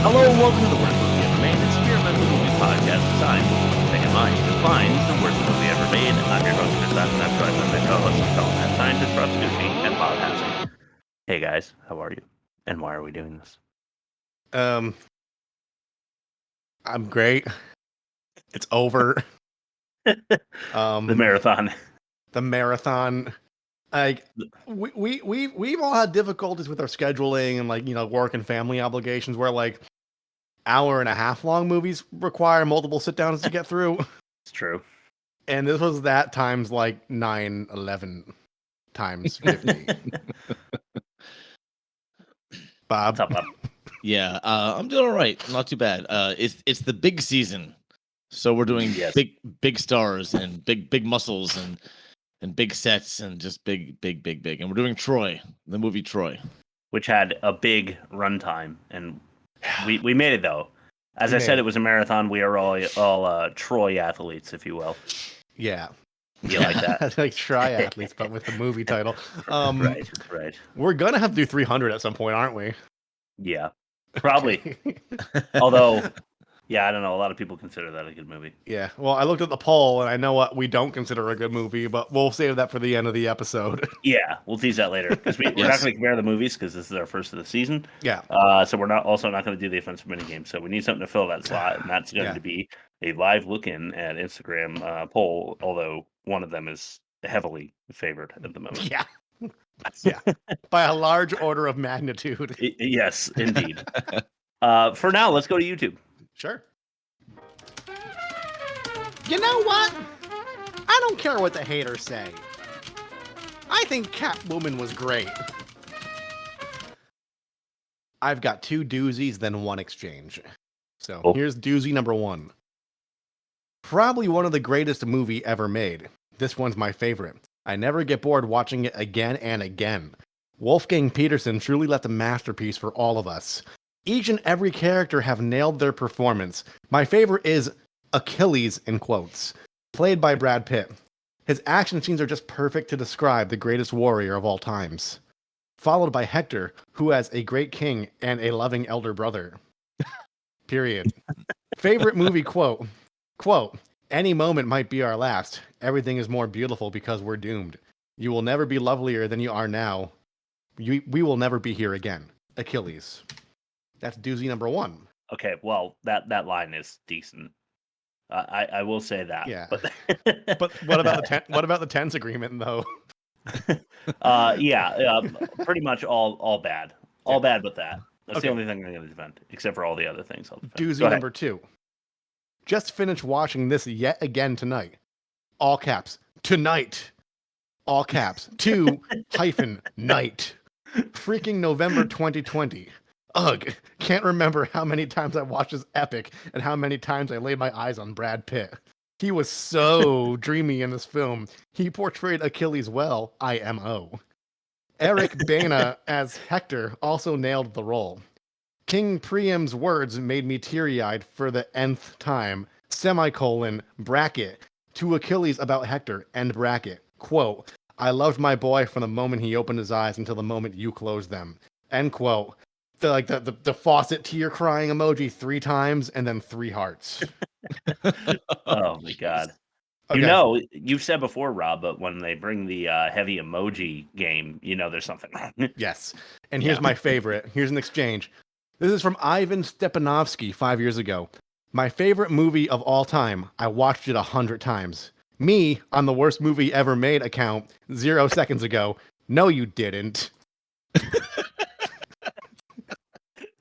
Hello and welcome to the Worst Movie Ever Made, an experimental movie podcast designed to take a mind to find the worst movie ever made. I'm your host, Chris Sutton. I'm joined by my co-host, Mad Scientist, Rob Scucci, and Bob Haskell. Hey guys, how are you? And why are we doing this? I'm great. It's over. The marathon. The marathon. Like we've all had difficulties with our scheduling and work and family obligations where hour and a half long movies require multiple sit downs to get through. It's true. And this was that times 9, 11 times 50. Bob. What's up, Bob? Yeah, I'm doing all right. Not too bad. It's the big season, so we're doing big stars and big muscles and big sets and just big. And we're doing Troy, the movie Troy, which had a big runtime, and we made it though. As I said, it was a marathon. We are all Troy athletes, if you will. Yeah. You like that? Like triathletes, but with the movie title. Right. We're gonna have to do 300 at some point, aren't we? Yeah, probably. Although, yeah, I don't know. A lot of people consider that a good movie. Yeah. Well, I looked at the poll, and I know what we don't consider a good movie, but we'll save that for the end of the episode. Yeah, we'll tease that later because we're not going to compare the movies because this is our first of the season. Yeah. So we're not going to do the offensive minigame. So we need something to fill that slot, and that's going to be a live look-in at Instagram poll. Although one of them is heavily favored at the moment. Yeah. Yeah. By a large order of magnitude. Yes, indeed. For now, let's go to YouTube. Sure. You know what? I don't care what the haters say. I think Catwoman was great. I've got 2 doozies, then 1 exchange. So Here's doozy number 1. Probably one of the greatest movie ever made. This one's my favorite. I never get bored watching it again and again. Wolfgang Petersen truly left a masterpiece for all of us. Each and every character have nailed their performance. My favorite is Achilles, in quotes, played by Brad Pitt. His action scenes are just perfect to describe the greatest warrior of all times. Followed by Hector, who has a great king and a loving elder brother. Period. Favorite movie quote. Quote, any moment might be our last. Everything is more beautiful because we're doomed. You will never be lovelier than you are now. We will never be here again. Achilles. That's doozy number 1. Okay, well, that line is decent. I will say that. Yeah. But, but what about the tense agreement though? Pretty much all bad. All bad but that. That's the only thing I'm going to defend, except for all the other things I'll defend. Doozy number 2. Just finished watching this yet again tonight. All caps. Tonight. All caps. 2-night. Freaking November 2020. Ugh. Can't remember how many times I watched this epic and how many times I laid my eyes on Brad Pitt. He was so dreamy in this film. He portrayed Achilles well, IMO. Eric Bana as Hector also nailed the role. King Priam's words made me teary-eyed for the nth time. Semicolon, bracket, to Achilles about Hector, end bracket. Quote, I loved my boy from the moment he opened his eyes until the moment you closed them. End quote. The faucet tear crying emoji 3 times and then 3 hearts. Oh my god. Okay. You know, you've said before, Rob, but when they bring the heavy emoji game, you know there's something wrong. Yes. And here's my favorite. Here's an exchange. This is from Ivan Stepanovsky 5 years ago. My favorite movie of all time. I watched it 100 times. Me on the worst movie ever made account 0 seconds ago. No, you didn't.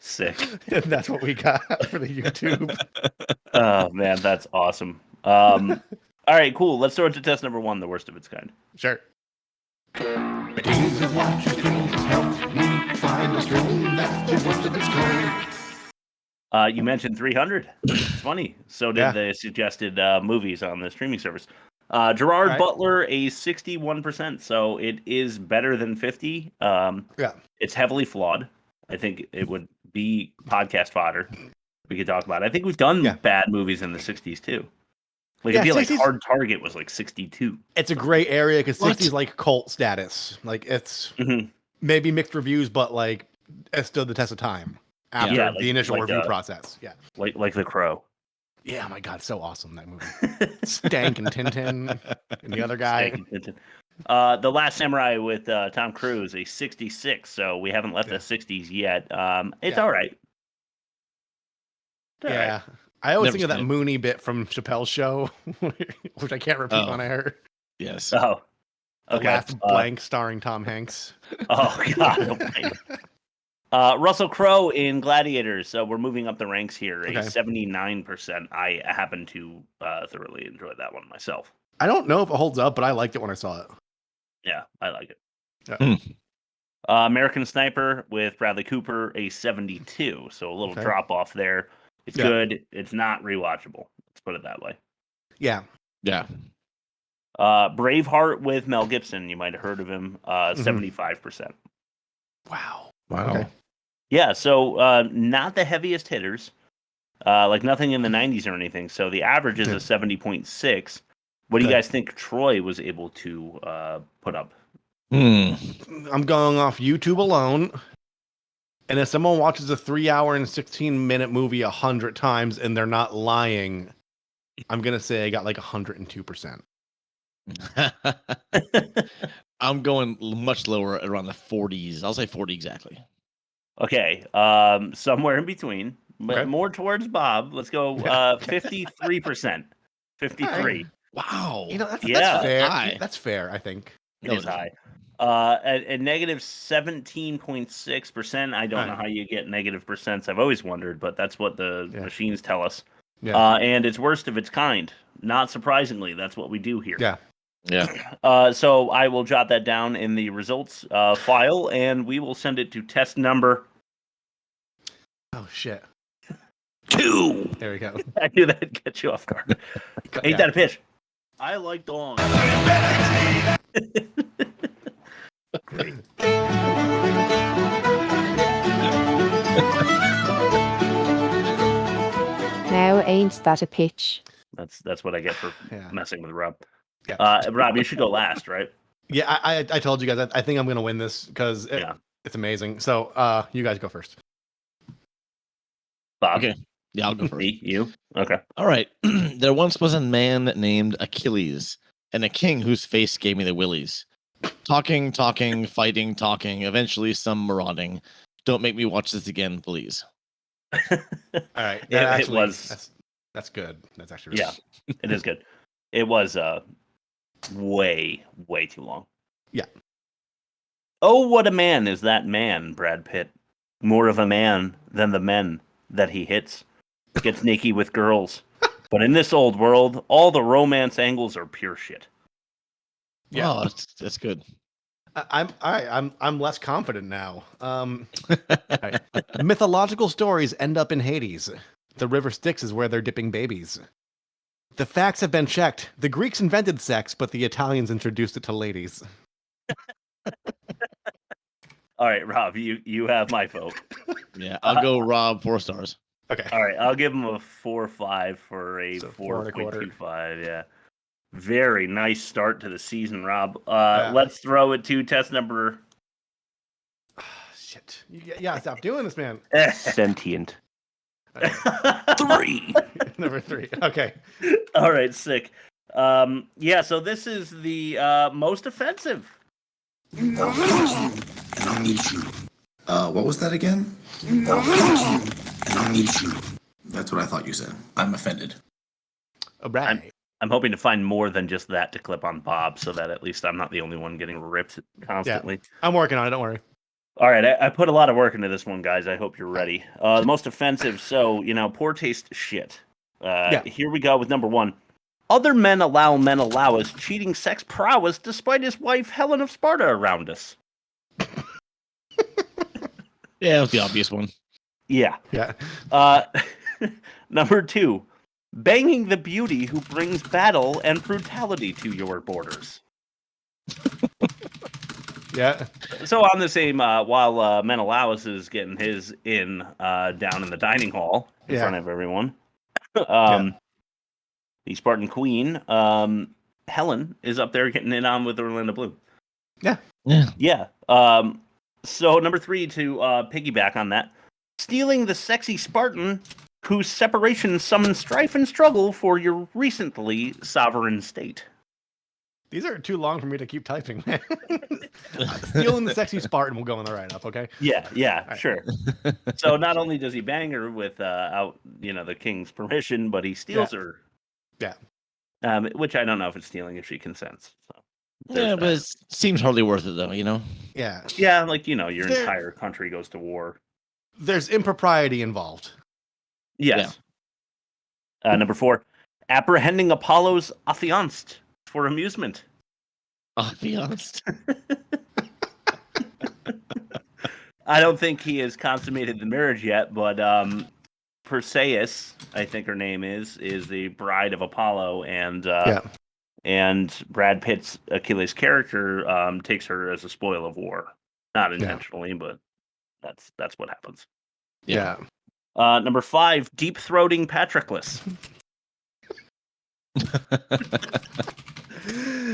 Sick. And that's what we got for the YouTube. Oh man, that's awesome. All right, cool. Let's throw it to test number 1, the worst of its kind. Sure. You mentioned 300. It's funny. So did the suggested movies on the streaming service. Gerard Butler, a 61%. So it is better than 50. It's heavily flawed. I think it would be podcast fodder. We could talk about it. I think we've done bad movies in the 60s too. Like, I feel 60s, like Hard Target was like 62. It's a gray area because 60s like cult status. Like it's maybe mixed reviews, but like it stood the test of time. after the initial review process. Yeah, like The Crow. Yeah, my God, so awesome that movie. Stank and Tintin and the other guy. Stank and Tintin. The Last Samurai with Tom Cruise, a 66. So we haven't left the 60s yet. It's all right. Yeah. I always think of that Mooney bit from Chappelle's Show, which I can't repeat on air. Yes. Oh, okay. The Last Blank starring Tom Hanks. Oh, God. Russell Crowe in Gladiators. So we're moving up the ranks here. A 79%. I happen to thoroughly enjoy that one myself. I don't know if it holds up, but I liked it when I saw it. Yeah, I like it. Yeah. American Sniper with Bradley Cooper, a 72. So a little drop off there. It's good. It's not rewatchable. Let's put it that way. Yeah. Yeah. Braveheart with Mel Gibson. You might have heard of him. 75%. Wow. Okay. Yeah, so not the heaviest hitters. Like nothing in the 90s or anything. So the average is a 70.6. What do you guys think Troy was able to put up? I'm going off YouTube alone. And if someone watches a 3 hour and 16-minute movie 100 times and they're not lying, I'm going to say I got like 102%. I'm going much lower, around the 40s. I'll say 40 exactly. Okay. Somewhere in between, but more towards Bob. Let's go 53%. 53. Wow. That's fair. High. That's fair, I think. It is high. At negative 17.6%. I don't know how you get negative percents. I've always wondered, but that's what the machines tell us. Yeah. And it's worst of its kind. Not surprisingly, that's what we do here. Yeah. Yeah. So I will jot that down in the results file, and we will send it to test number. Oh shit. 2. There we go. I knew that'd get you off guard. Ain't that a pitch? I like dogs. Great. Now ain't that a pitch? That's what I get for messing with Rob. Yeah. Rob, you should go last, right? Yeah, I told you guys I think I'm gonna win this because it's amazing. So you guys go first. Bob. Okay. Yeah, I'll go first. Me, you? Okay. All right. There once was a man named Achilles, and a king whose face gave me the willies. Talking, fighting, talking, eventually some marauding. Don't make me watch this again, please. All right. It was. That's good. That's actually really good. It is good. It was way too long. Yeah. Oh, what a man is that man, Brad Pitt. More of a man than the men that he hits. Gets sneaky with girls. But in this old world, all the romance angles are pure shit. Yeah, oh, that's good. I'm less confident now. Right. Mythological stories end up in Hades. The river Styx is where they're dipping babies. The facts have been checked. The Greeks invented sex, but the Italians introduced it to ladies. All right, Rob, you have my vote. Yeah, I'll go Rob 4 stars. Okay. All right, I'll give him a 4.5 for a 4.25. Yeah. Very nice start to the season, Rob. Let's throw it to test number. Shit. Yeah, stop doing this, man. Sentient. 3. Number 3. Okay. All right, sick. So this is the most offensive. What was that again? That's what I thought you said. I'm offended. All right. I'm hoping to find more than just that to clip on Bob, so that at least I'm not the only one getting ripped constantly. Yeah, I'm working on it. Don't worry. All right, I put a lot of work into this one, guys. I hope you're ready. The most offensive, so, poor taste shit. Here we go with number 1. Other men allow us cheating sex prowess despite his wife Helen of Sparta around us. Yeah, that was the obvious one. Yeah. Number 2. Banging the beauty who brings battle and brutality to your borders. Yeah. So on the same, while Menelaus is getting his in down in the dining hall in front of everyone, the Spartan queen, Helen, is up there getting it on with Orlando Bloom. Yeah. So number 3, to piggyback on that, Stealing the sexy Spartan whose separation summons strife and struggle for your recently sovereign state. These are too long for me to keep typing. Stealing the sexy Spartan will go in the write-up, okay? Yeah, right. Sure. So not only does he bang her without the king's permission, but he steals her. Yeah. Which I don't know if it's stealing if she consents. So yeah, but it seems hardly worth it though, Yeah. Yeah, like your entire country goes to war. There's impropriety involved. Yes. Yeah. Number 4, apprehending Apollo's affianced for amusement. Affianced. I don't think he has consummated the marriage yet, but Perseus, I think her name is the bride of Apollo, and Brad Pitt's Achilles character takes her as a spoil of war, not intentionally, but that's what happens. Yeah. Number 5, deep throating Patroclus.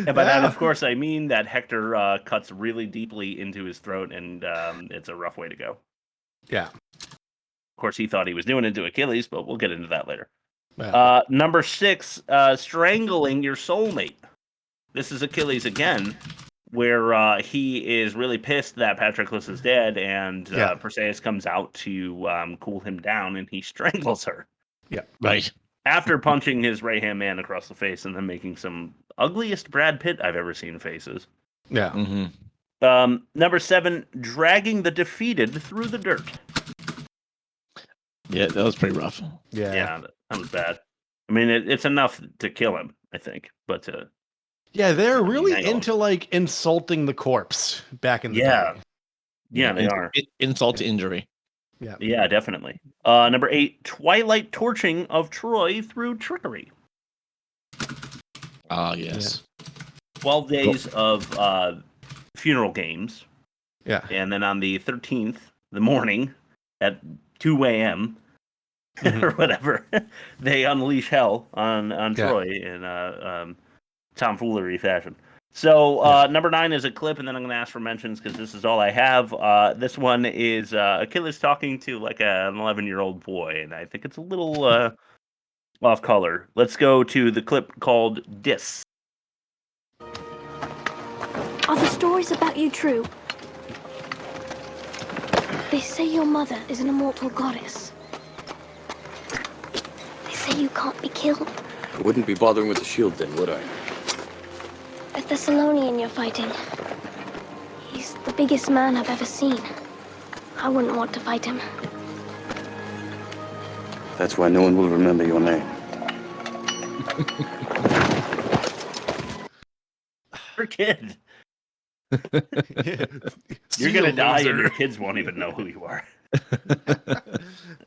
And by that, of course, I mean that Hector cuts really deeply into his throat, and it's a rough way to go. Yeah. Of course, he thought he was doing it to Achilles, but we'll get into that later. Yeah. Number 6, strangling your soulmate. This is Achilles again, where he is really pissed that Patroclus is dead, and Perseus comes out to cool him down, and he strangles her. Yeah. Right. After punching his right-hand man across the face and then making some ugliest Brad Pitt I've ever seen faces. Yeah. Mm-hmm. Number 7, dragging the defeated through the dirt. Yeah, that was pretty rough. Yeah, that was bad. I mean, it's enough to kill him, I think, but yeah, they're really into like insulting the corpse back in the day. Yeah, they are. Insult to injury. Yeah, definitely. Number 8, Twilight torching of Troy through trickery. Ah, yes. 12 days of funeral games. Yeah. And then on the 13th, the morning, at 2 a.m., or whatever, they unleash hell on Troy in tomfoolery fashion. So number 9 is a clip, and then I'm going to ask for mentions because this is all I have. This one is Achilles talking to like an 11-year-old boy, and I think it's a little off color. Let's go to the clip called Dis. Are the stories about you true? They say your mother is an immortal goddess. They say you can't be killed. I wouldn't be bothering with the shield then, would I? A Thessalonian you're fighting. He's the biggest man I've ever seen. I wouldn't want to fight him. That's why no one will remember your name. Poor kid. You're going to die and your kids won't even know who you are.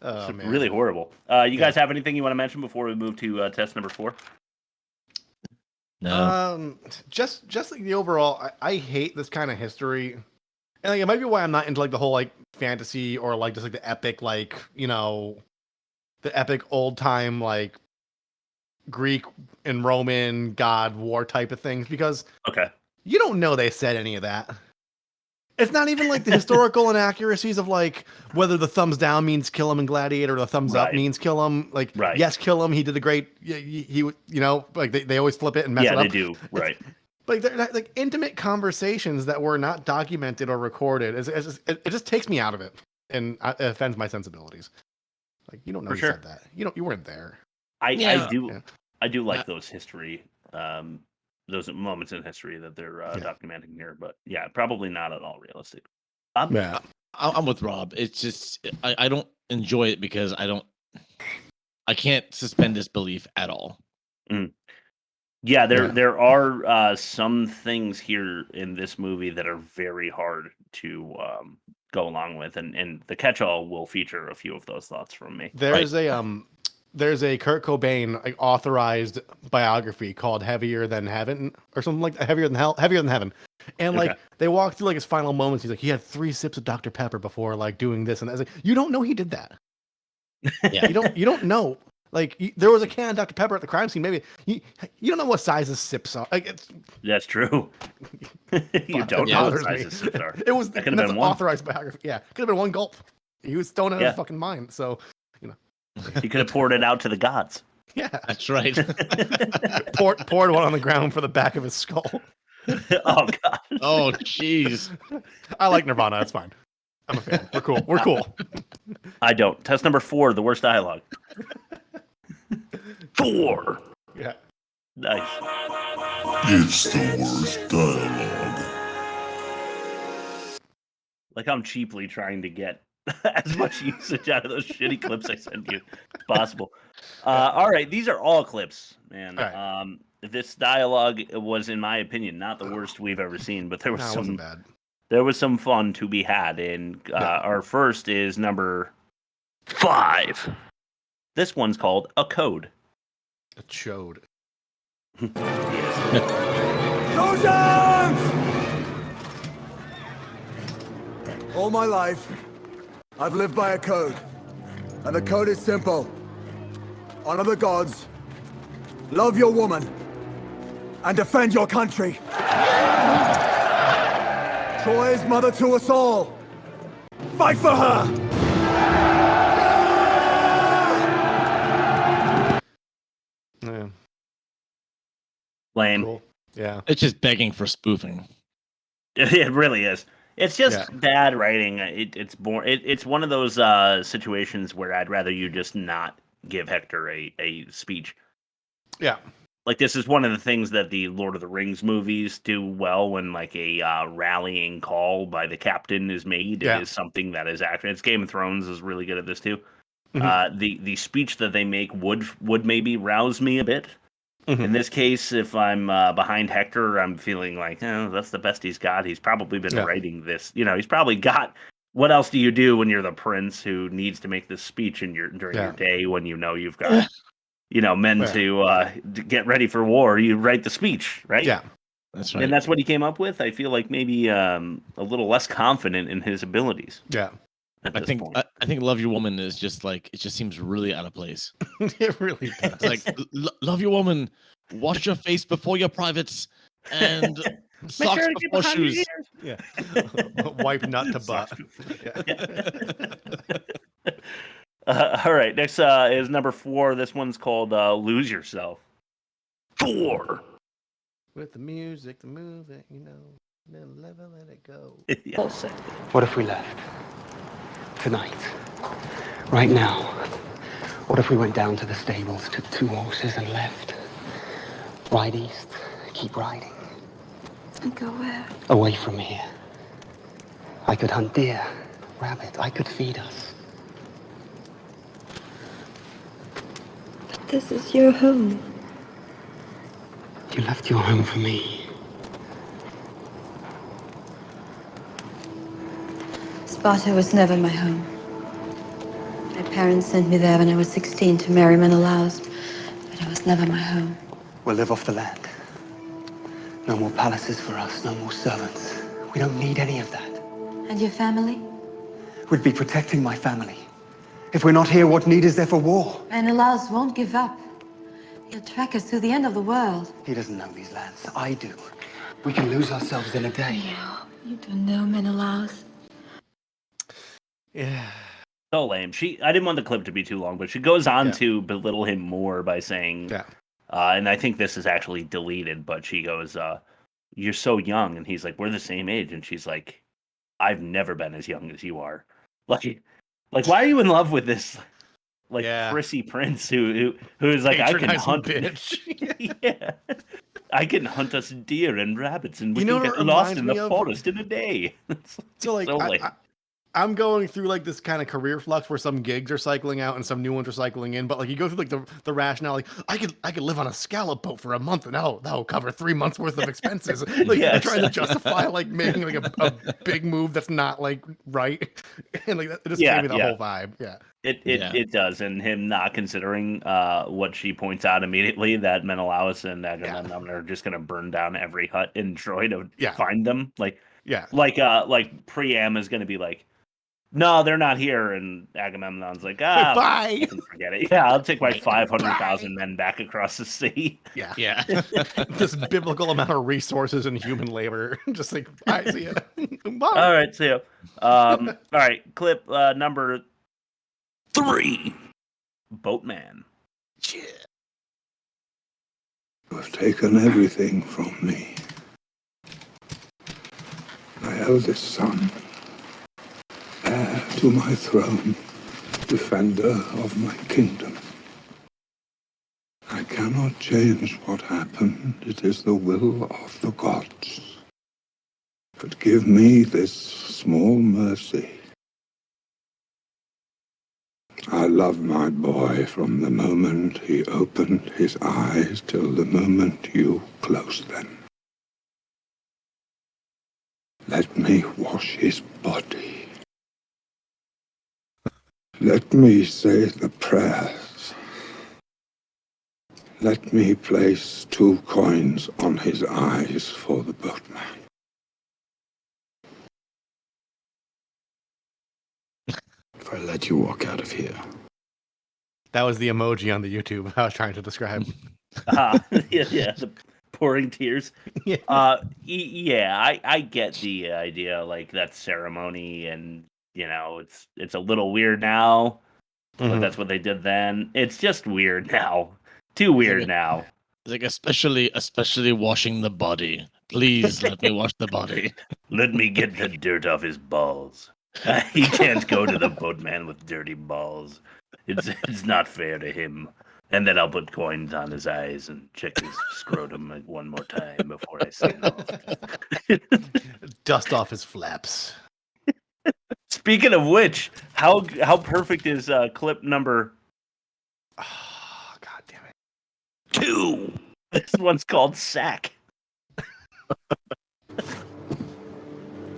Oh, man. Really horrible. You guys have anything you want to mention before we move to test number 4? No. Just like the overall, I hate this kind of history, and like it might be why I'm not into like the whole like fantasy or like just like the epic like the epic old time like Greek and Roman god war type of things, because you don't know they said any of that. It's not even like the historical inaccuracies of like whether the thumbs down means kill him in Gladiator or the thumbs up means kill him. Like, yes, kill him. He did a great. He like they always flip it and mess it up. Yeah, they do. Right. Like they're like intimate conversations that were not documented or recorded. It just takes me out of it, and it offends my sensibilities. Like you don't know said that. You weren't there. I do like those history. Those moments in history that they're documenting here, but probably not at all realistic. Yeah, I'm with Rob. It's just I don't enjoy it because I can't suspend disbelief at all. Yeah, there are some things here in this movie that are very hard to go along with, and the catch-all will feature a few of those thoughts from me. There's a Kurt Cobain authorized biography called Heavier Than Heaven or something like that. Heavier Than Heaven. And like they walk through like his final moments. He's like, he had 3 sips of Dr. Pepper before like doing this and that. Like, you don't know he did that. Yeah. You don't know. Like there was a can of Dr. Pepper at the crime scene. Maybe you don't know what size his sips are. Like that's true. You don't know what size his sips are. It was that could have been one authorized biography. Yeah, could have been 1 gulp. He was stoned out of his fucking mind. So, he could have poured it out to the gods. Yeah, that's right. poured one on the ground for the back of his skull. Oh god. Oh jeez. I like Nirvana. That's fine. I'm a fan. We're cool. We're cool. I don't. Test number 4, the worst dialogue. 4. Yeah. Nice. It's the worst dialogue. Like I'm cheaply trying to get as much usage out of those shitty clips I send you as possible. All right, these are all clips, man. Right. This dialogue was, in my opinion, not the worst we've ever seen, but there was it wasn't bad. There was some fun to be had. And our first is number 5. This one's called A Code. A chode. All my life, I've lived by a code. And the code is simple. Honor the gods, love your woman, and defend your country. Troy is mother to us all. Fight for her! Yeah. Lame. Cool. Yeah. It's just begging for spoofing. It really is. It's just bad writing. It's boring. It's one of those situations where I'd rather you just not give Hector a speech. Yeah. Like, this is one of the things that the Lord of the Rings movies do well when, like, a rallying call by the captain is made. It is something that is actually... It's Game of Thrones is really good at this, too. Mm-hmm. The speech that they make would maybe rouse me a bit. Mm-hmm. In this case, if I'm behind Hector, I'm feeling like, that's the best he's got. He's probably been writing this. He's probably got... What else do you do when you're the prince who needs to make this speech during your day when you've got... men to get ready for war, you write the speech, right? Yeah, that's right. And that's what he came up with. I feel like maybe a little less confident in his abilities. Yeah. I think Love Your Woman is just like, it just seems really out of place. It really does. Like, love your woman, wash your face before your privates, and socks before shoes. Yeah. Wipe nut to butt. All right, next is number 4. This one's called Lose Yourself. 4. With the music, the movie, never let it go. Yes. What if we left? Tonight. Right now. What if we went down to the stables, took 2 horses and left? Ride east, keep riding. And go where? Away from here. I could hunt deer, rabbit, I could feed us. This is your home. You left your home for me. Sparta was never my home. My parents sent me there when I was 16 to marry Menelaus, but it was never my home. We'll live off the land. No more palaces for us, no more servants. We don't need any of that. And your family? We'd be protecting my family. If we're not here, what need is there for war? Menelaus won't give up. He'll track us to the end of the world. He doesn't know these lands. I do. We can lose ourselves in a day. You don't know Menelaus. Yeah. So lame. I didn't want the clip to be too long, but she goes on to belittle him more by saying, and I think this is actually deleted, but she goes, you're so young. And he's like, we're the same age. And she's like, I've never been as young as you are. Like, why are you in love with this, prissy prince who's like, I can hunt bitch. Yeah, I can hunt us deer and rabbits, and we can get lost in the forest in a day. So I'm going through like this kind of career flux where some gigs are cycling out and some new ones are cycling in. But like you go through like the rationale, like I could live on a scallop boat for a month and that'll cover 3 months worth of expenses. Like you're trying to justify like making like a big move that's not like right, and like it just gave me the whole vibe. Yeah. It does, and him not considering what she points out immediately, that Menelaus and Agamemnon are just gonna burn down every hut in Troy to find them. Like Priam is gonna be like, no, they're not here. And Agamemnon's like, bye. Forget it. Yeah, I'll take my 500,000 men back across the sea. Yeah. This biblical amount of resources and human labor. Just like, I see it. Bye. All right, see ya. All right, clip number 3. Boatman. You have taken everything from me. My eldest son, heir to my throne, defender of my kingdom. I cannot change what happened. It is the will of the gods. But give me this small mercy. I love my boy from the moment he opened his eyes till the moment you closed them. Let me wash his body. Let me say the prayers. Let me place 2 coins on his eyes for the boatman. If I let you walk out of here. That was the emoji on the YouTube I was trying to describe. Yeah, the pouring tears. Yeah. I get the idea, like that ceremony, and it's a little weird now, but that's what they did then. It's just weird now. Too weird now. Like especially washing the body. Please let me wash the body. Let me get the dirt off his balls. He can't go to the boatman with dirty balls. It's not fair to him. And then I'll put coins on his eyes and check his scrotum one more time before I sign off. Dust off his flaps. Speaking of which, how perfect is clip number? Oh, God damn it! 2. This one's called Sack.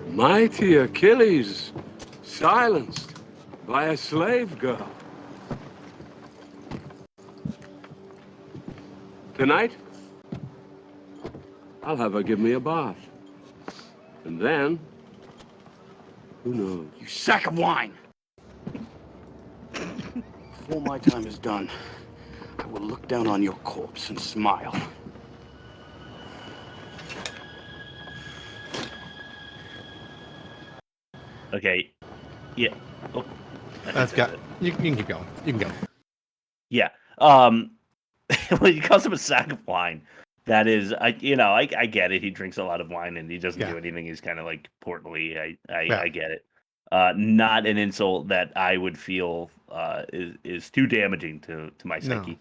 Mighty Achilles, silenced by a slave girl. Tonight, I'll have her give me a bath. And then, who knows? You sack of wine! Before my time is done, I will look down on your corpse and smile. Okay. Yeah. Oh, That's got. You can keep going. You can go. Yeah. When he calls him a sack of wine, that is, I get it. He drinks a lot of wine and he doesn't do anything. He's kind of like portly. I get it. Not an insult that I would feel is too damaging to my psyche.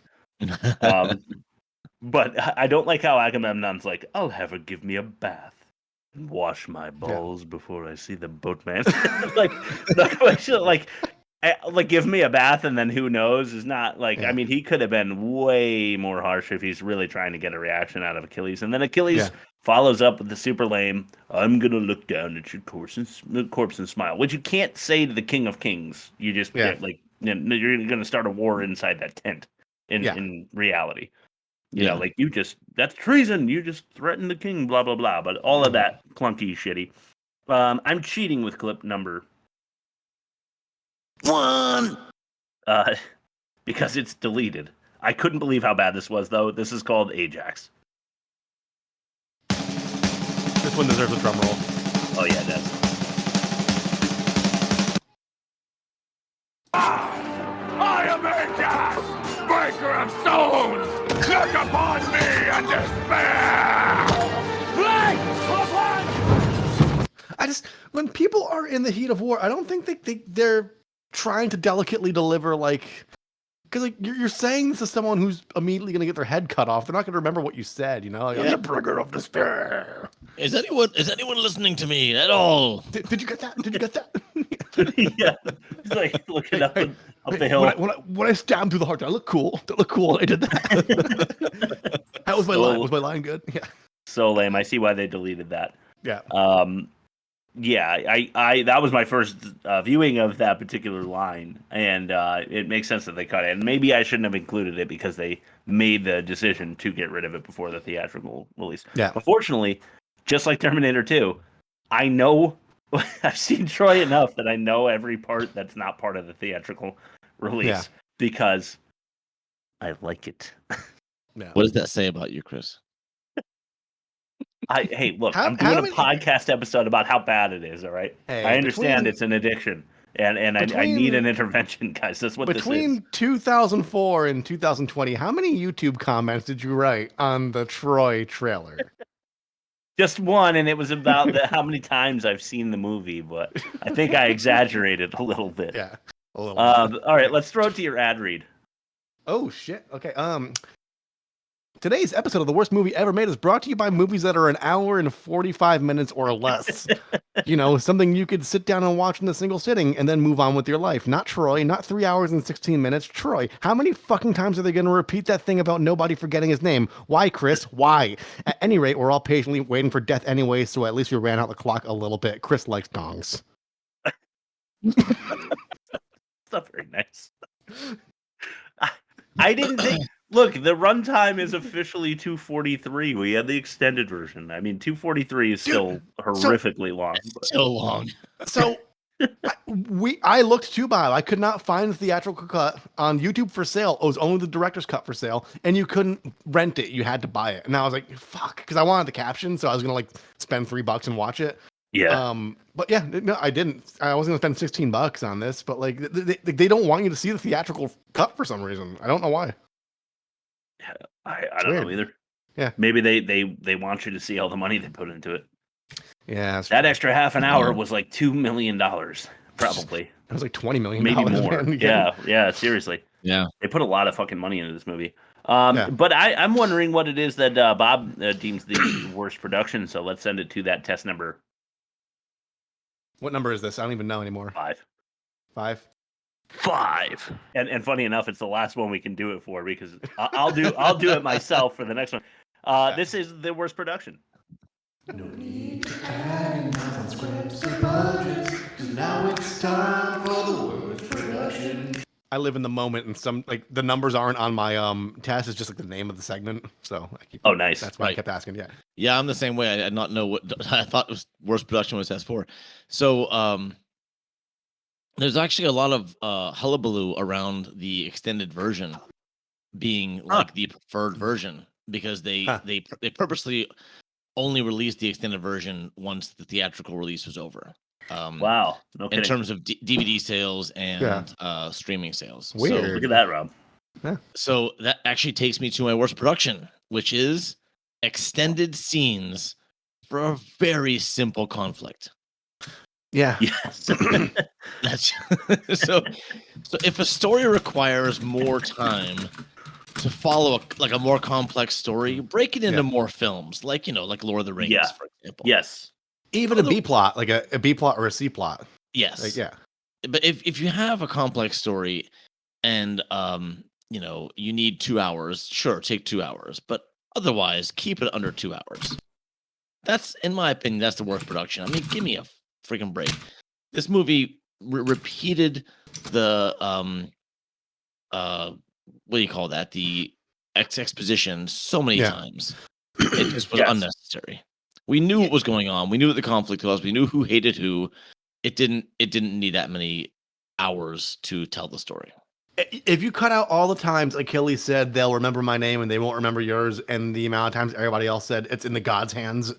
But I don't like how Agamemnon's like, I'll have her give me a bath and wash my balls before I see the boatman. like give me a bath and then who knows is not like, I mean, he could have been way more harsh if he's really trying to get a reaction out of Achilles. And then Achilles follows up with the super lame, I'm going to look down at your corpse and smile, which you can't say to the King of Kings. You just you're going to start a war inside that tent in reality. You know, like that's treason. You just threatened the king, blah, blah, blah. But all of that clunky shitty. I'm cheating with clip number 1 because it's deleted. I couldn't believe how bad this was, though. This is called Ajax. This one deserves a drum roll. Oh, yeah, it does. I am Ajax, breaker of stones! Look upon me and despair! When people are in the heat of war, I don't think they're trying to delicately deliver, like, because like you're saying this to someone who's immediately going to get their head cut off. They're not going to remember what you said, you know. Like, I'm the bringer of despair. Is anyone listening to me at all? Did you get that? Did you get that? Yeah, he's like looking up the hill. When I stabbed through the heart, did I look cool? Did I look cool when I did that? How was my line? Was my line good? Yeah. So lame. I see why they deleted that. Yeah. I that was my first viewing of that particular line, and it makes sense that they cut it. And maybe I shouldn't have included it because they made the decision to get rid of it before the theatrical release. Yeah. Unfortunately, just like Terminator 2, I know I've seen Troy enough that I know every part that's not part of the theatrical release because I like it. Yeah. What does that say about you, Chris? Hey, look, I'm doing a podcast episode about how bad it is. All right, Hey, I understand it's an addiction, and I need an intervention, guys. That's what this is. Between 2004 and 2020, how many YouTube comments did you write on the Troy trailer? Just one, and it was about how many times I've seen the movie, but I think I exaggerated a little bit. Yeah, a little bit. All right, let's throw it to your ad read. Oh shit. Okay. Today's episode of The Worst Movie Ever Made is brought to you by movies that are an hour and 45 minutes or less. Something you could sit down and watch in a single sitting and then move on with your life. Not Troy, not 3 hours and 16 minutes. Troy, how many fucking times are they going to repeat that thing about nobody forgetting his name? Why, Chris? Why? At any rate, we're all patiently waiting for death anyway, so at least we ran out the clock a little bit. Chris likes dongs. That's not very nice. I didn't think... Look, the runtime is officially 2:43. We had the extended version. I mean, 2:43 is still horrifically long. But... So long. So I looked too, Bob. I could not find the theatrical cut on YouTube for sale. It was only the director's cut for sale, and you couldn't rent it. You had to buy it. And I was like, fuck, because I wanted the caption, so I was gonna spend $3 and watch it. Yeah. But yeah, no, I didn't. I was gonna spend $16 on this, but they don't want you to see the theatrical cut for some reason. I don't know why. I don't know either. Yeah. Maybe they want you to see all the money they put into it. Yeah. That extra half an hour was like $2 million, probably. It was like $20 million. Maybe more. Yeah, seriously. Yeah. They put a lot of fucking money into this movie. But I'm wondering what it is that Bob deems the worst production, so let's send it to that test number. What number is this? I don't even know anymore. 5. 5? 5. And funny enough, it's the last one we can do it for because I'll do it myself for the next one. This is the worst production. No need to agonize on scripts or budgets, because now it's time for the worst production. I live in the moment, and some the numbers aren't on my test. It's just the name of the segment. So I keep. Oh, nice. That's why I kept asking. Yeah. Yeah, I'm the same way. I did not know what I thought was worst production was test 4. So there's actually a lot of hullabaloo around the extended version being the preferred version because they purposely only released the extended version once the theatrical release was over. Wow. No in terms of DVD sales and streaming sales. Weird. So, look at that, Rob. Yeah. So that actually takes me to my worst production, which is extended scenes for a very simple conflict. Yeah. Yes. That's so if a story requires more time to follow a more complex story, break it into more films, like Lord of the Rings, for example. Yes. Even a B plot, like a B plot or a C plot. Yes. Yeah. But if you have a complex story and you need 2 hours, sure, take 2 hours, but otherwise keep it under 2 hours. That's, in my opinion, that's the worst production. I mean, give me a freaking break. This movie repeated the what do you call that? The exposition so many times. It just was unnecessary. We knew what was going on. We knew what the conflict was. We knew who hated who. It didn't need that many hours to tell the story. If you cut out all the times Achilles said they'll remember my name and they won't remember yours, and the amount of times everybody else said it's in the God's hands,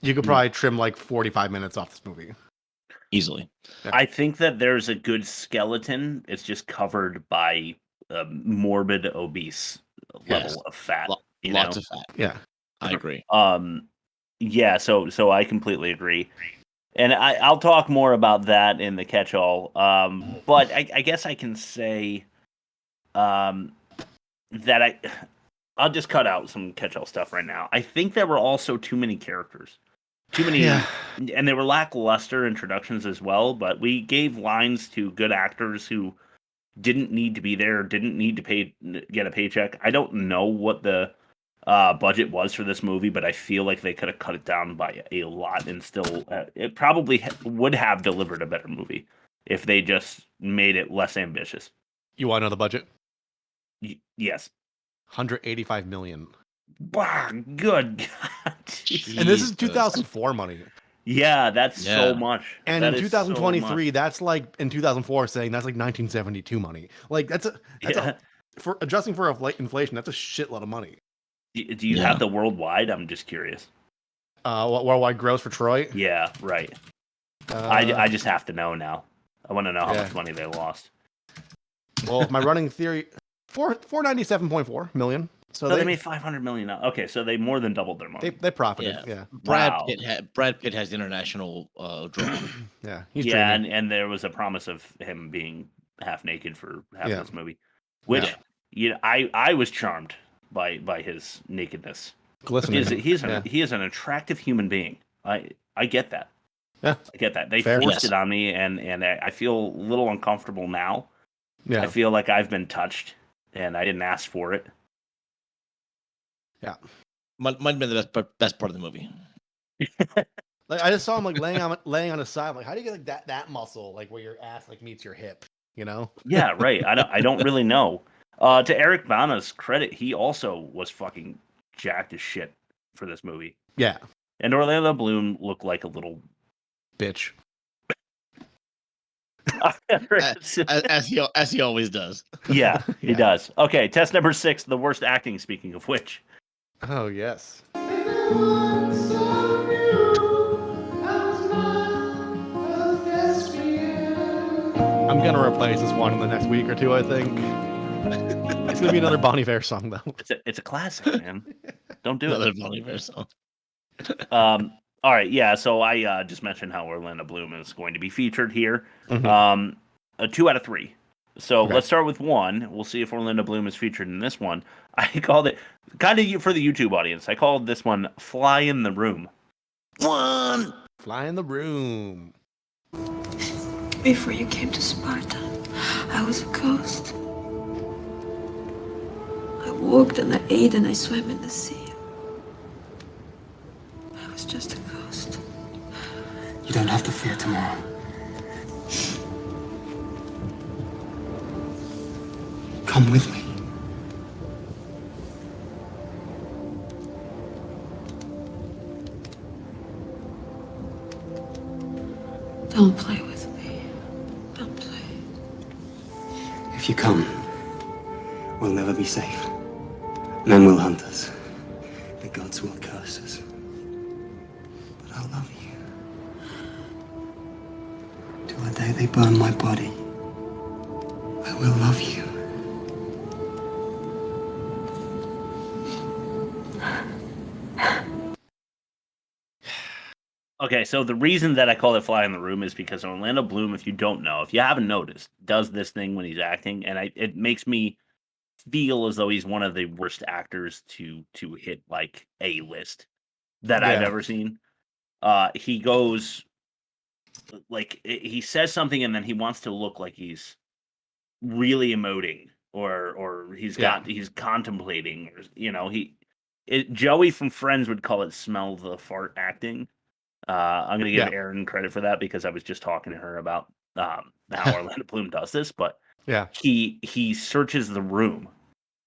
you could probably trim 45 minutes off this movie. Easily. Yeah. I think that there's a good skeleton. It's just covered by morbid, obese level of fat. Lots of fat. Yeah. I agree. Yeah, so I completely agree. And I'll talk more about that in the catch-all. But I guess I can say that I'll just cut out some catch-all stuff right now. I think there were also too many characters. Too many, and they were lackluster introductions as well, but we gave lines to good actors who didn't need to be there, didn't need to get a paycheck. I don't know what the budget was for this movie, but I feel like they could have cut it down by a lot and still it probably would have delivered a better movie if they just made it less ambitious. You want to know the budget? Yes. $185 million. Wow, good God. And this is 2004 money. Yeah, that's so much. And that in is so 2023, much. that's like in 2004 saying that's like 1972 money. Like that's a for adjusting for inflation, that's a shitload of money. Do you have the worldwide? I'm just curious. What worldwide gross for Troy? Yeah, right. I just have to know now. I want to know how much money they lost. Well, my running theory, 497.4 million. So they made 500 million. Okay, so they more than doubled their money. They profited. Yeah. Brad Pitt has international draw. Yeah, he's dreaming. and there was a promise of him being half naked for half of this movie, which I was charmed by his nakedness. Glistening. He is an attractive human being. I get that. Yeah, I get that. They forced it on me, and I feel a little uncomfortable now. Yeah, I feel like I've been touched, and I didn't ask for it. Yeah, might have been the best part of the movie. Like I just saw him like laying on his side. I'm like, how do you get like that muscle like where your ass like meets your hip? You know? Yeah, right. I don't really know. To Eric Bana's credit, he also was fucking jacked as shit for this movie. Yeah, and Orlando Bloom looked like a little bitch. as he always does. Yeah, he does. Okay, test number 6, the worst acting, speaking of which. Oh, yes. I'm going to replace this one in the next week or two, I think. It's going to be another Bon Iver song, though. It's a classic, man. Don't do another it. Bon Iver song. All right, yeah, so I just mentioned how Orlando Bloom is going to be featured here. Mm-hmm. A 2 out of 3. So let's start with 1. We'll see if Orlando Bloom is featured in this one. I called it, kind of for the YouTube audience, I called this one Fly in the Room. 1. Fly in the Room. Before you came to Sparta, I was a ghost. I walked and I ate and I swam in the sea. I was just a ghost. You don't have to fear tomorrow. Come with me. Don't play with me. Don't play. If you come, we'll never be safe. Men will hunt us. The gods will curse us. But I'll love you. Till the day they burn my body, I will love you. Okay, so the reason that I call it Fly in the Room is because Orlando Bloom, if you don't know, if you haven't noticed, does this thing when he's acting, and it makes me feel as though he's one of the worst actors to hit like a list that I've ever seen. He goes like he says something and then he wants to look like he's really emoting or he's contemplating, or Joey from Friends would call it smell the fart acting. I'm going to give Erin credit for that because I was just talking to her about how Orlando Bloom does this, but he searches the room.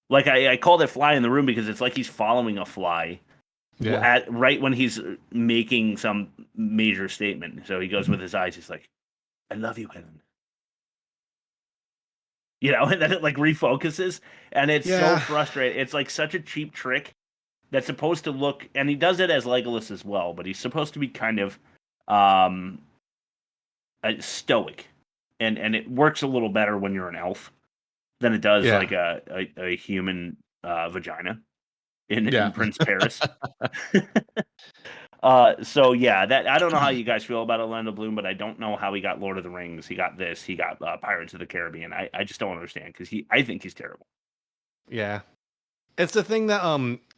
Like I called it Fly in the Room because it's like he's following a fly right when he's making some major statement. So he goes with his eyes. He's like, I love you, Helen. And then it like refocuses and it's so frustrating. It's like such a cheap trick. That's supposed to look, and he does it as Legolas as well, but he's supposed to be kind of stoic, and it works a little better when you're an elf than it does like a human vagina in Prince Paris. So that I don't know how you guys feel about Orlando Bloom, but I don't know how he got Lord of the Rings. He got this. He got Pirates of the Caribbean. I just don't understand because I think he's terrible. Yeah. It's the thing that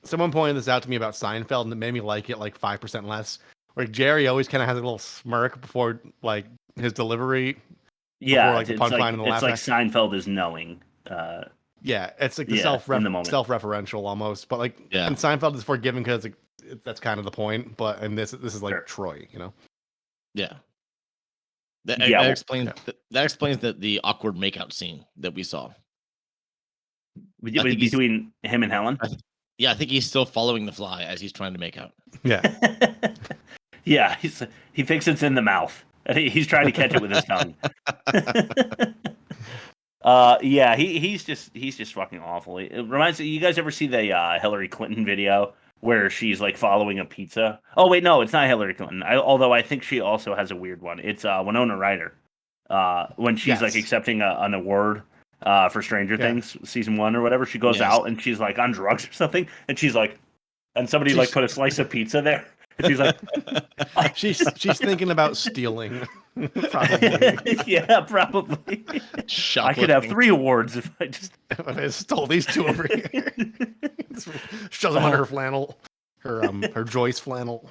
someone pointed this out to me about Seinfeld and it made me like it like 5% less. Where Jerry always kind of has a little smirk before like his delivery. Yeah, before, like, the punchline and the laugh. It's like Seinfeld is knowing. Yeah, it's like the self-referential almost, but like and Seinfeld is forgiven because that's kind of the point. But and this is like Troy, Yeah. That explains the awkward makeout scene that we saw. Between him and Helen? I think he's still following the fly as he's trying to make out. Yeah. Yeah, he thinks it's in the mouth. He's trying to catch it with his tongue. Yeah, he's just fucking awful. It reminds me. You guys ever see the Hillary Clinton video where she's like following a pizza? Oh wait, no, it's not Hillary Clinton. Although I think she also has a weird one. It's Winona Ryder. When she's like accepting an award for Stranger Things season 1 or whatever, she goes out and she's like on drugs or something, and she's like, and somebody like put a slice of pizza there. And she's like, she's thinking about stealing. Probably. Yeah, probably. I could have 3 awards if I stole these 2 over here. Shoves them under her flannel, her Joyce flannel.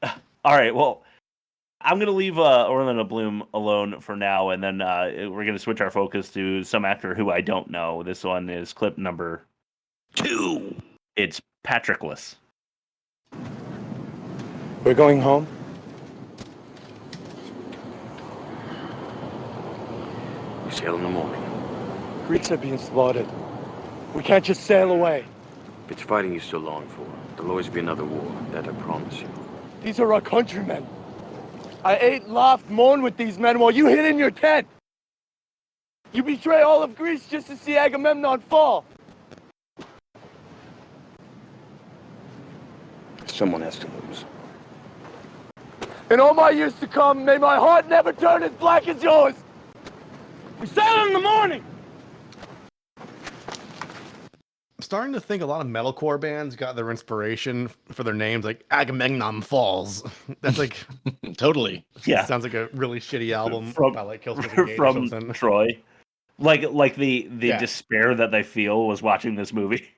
All right, well, I'm gonna leave Orlando Bloom alone for now, and then we're gonna switch our focus to some actor who I don't know. This one is clip number 2. It's Patroclus. We're going home? We sail in the morning. Greeks are being slaughtered. We can't just sail away. If it's fighting you still long for, there'll always be another war, that I promise you. These are our countrymen. I ate, laughed, mourned with these men while you hid in your tent. You betray all of Greece just to see Agamemnon fall. Someone has to lose. In all my years to come, may my heart never turn as black as yours. We sail in the morning. I'm starting to think a lot of metalcore bands got their inspiration for their names like Agamemnon Falls. That's like totally. Yeah, sounds like a really shitty album by like Killswitch from Troy. Like the despair that they feel was watching this movie,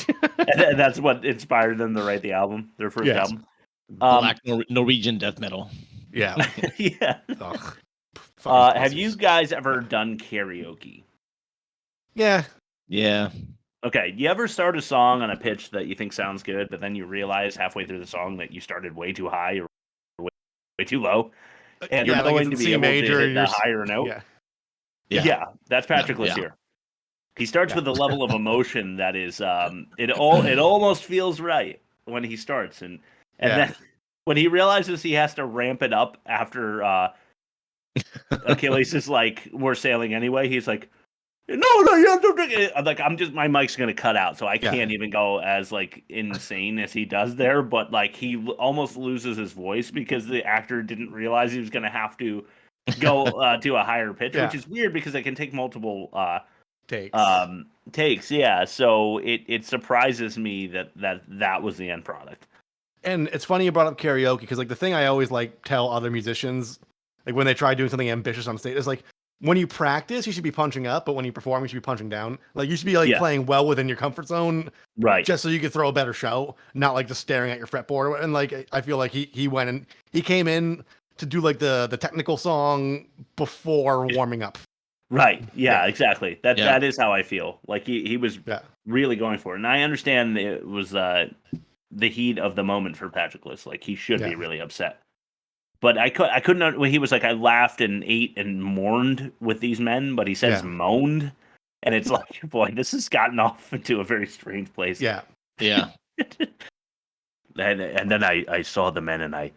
and that's what inspired them to write the album, their first album. Black Norwegian death metal. Yeah. Yeah. Have you guys ever done karaoke? Yeah. Yeah. Okay. You ever start a song on a pitch that you think sounds good, but then you realize halfway through the song that you started way too high or way too low, and you're going to be able to hit the higher note? Yeah. That's Patroclus here. He starts with a level of emotion that is it almost feels right when he starts, and then when he realizes he has to ramp it up after Achilles is like, we're sailing anyway, he's like, no, you have to. Like, my mic's gonna cut out, so I can't even go as like insane as he does there. But like, he almost loses his voice because the actor didn't realize he was gonna have to go to a higher pitch, which is weird because it can take multiple takes. Yeah, so it surprises me that was the end product. And it's funny you brought up karaoke because like the thing I always like tell other musicians, like when they try doing something ambitious on stage, is like when you practice, you should be punching up, but when you perform, you should be punching down. Like you should be like playing well within your comfort zone, right? Just so you can throw a better show, not like just staring at your fretboard. And like I feel like he went and he came in to do like the technical song before warming up. Right. Yeah, exactly. That is how I feel. Like he was really going for it. And I understand it was the heat of the moment for Patroclus. Like he should be really upset. But I couldn't when he was like, I laughed and ate and mourned with these men, but he says moaned. And it's like, boy, this has gotten off into a very strange place. Yeah. Yeah. and then I saw the men and I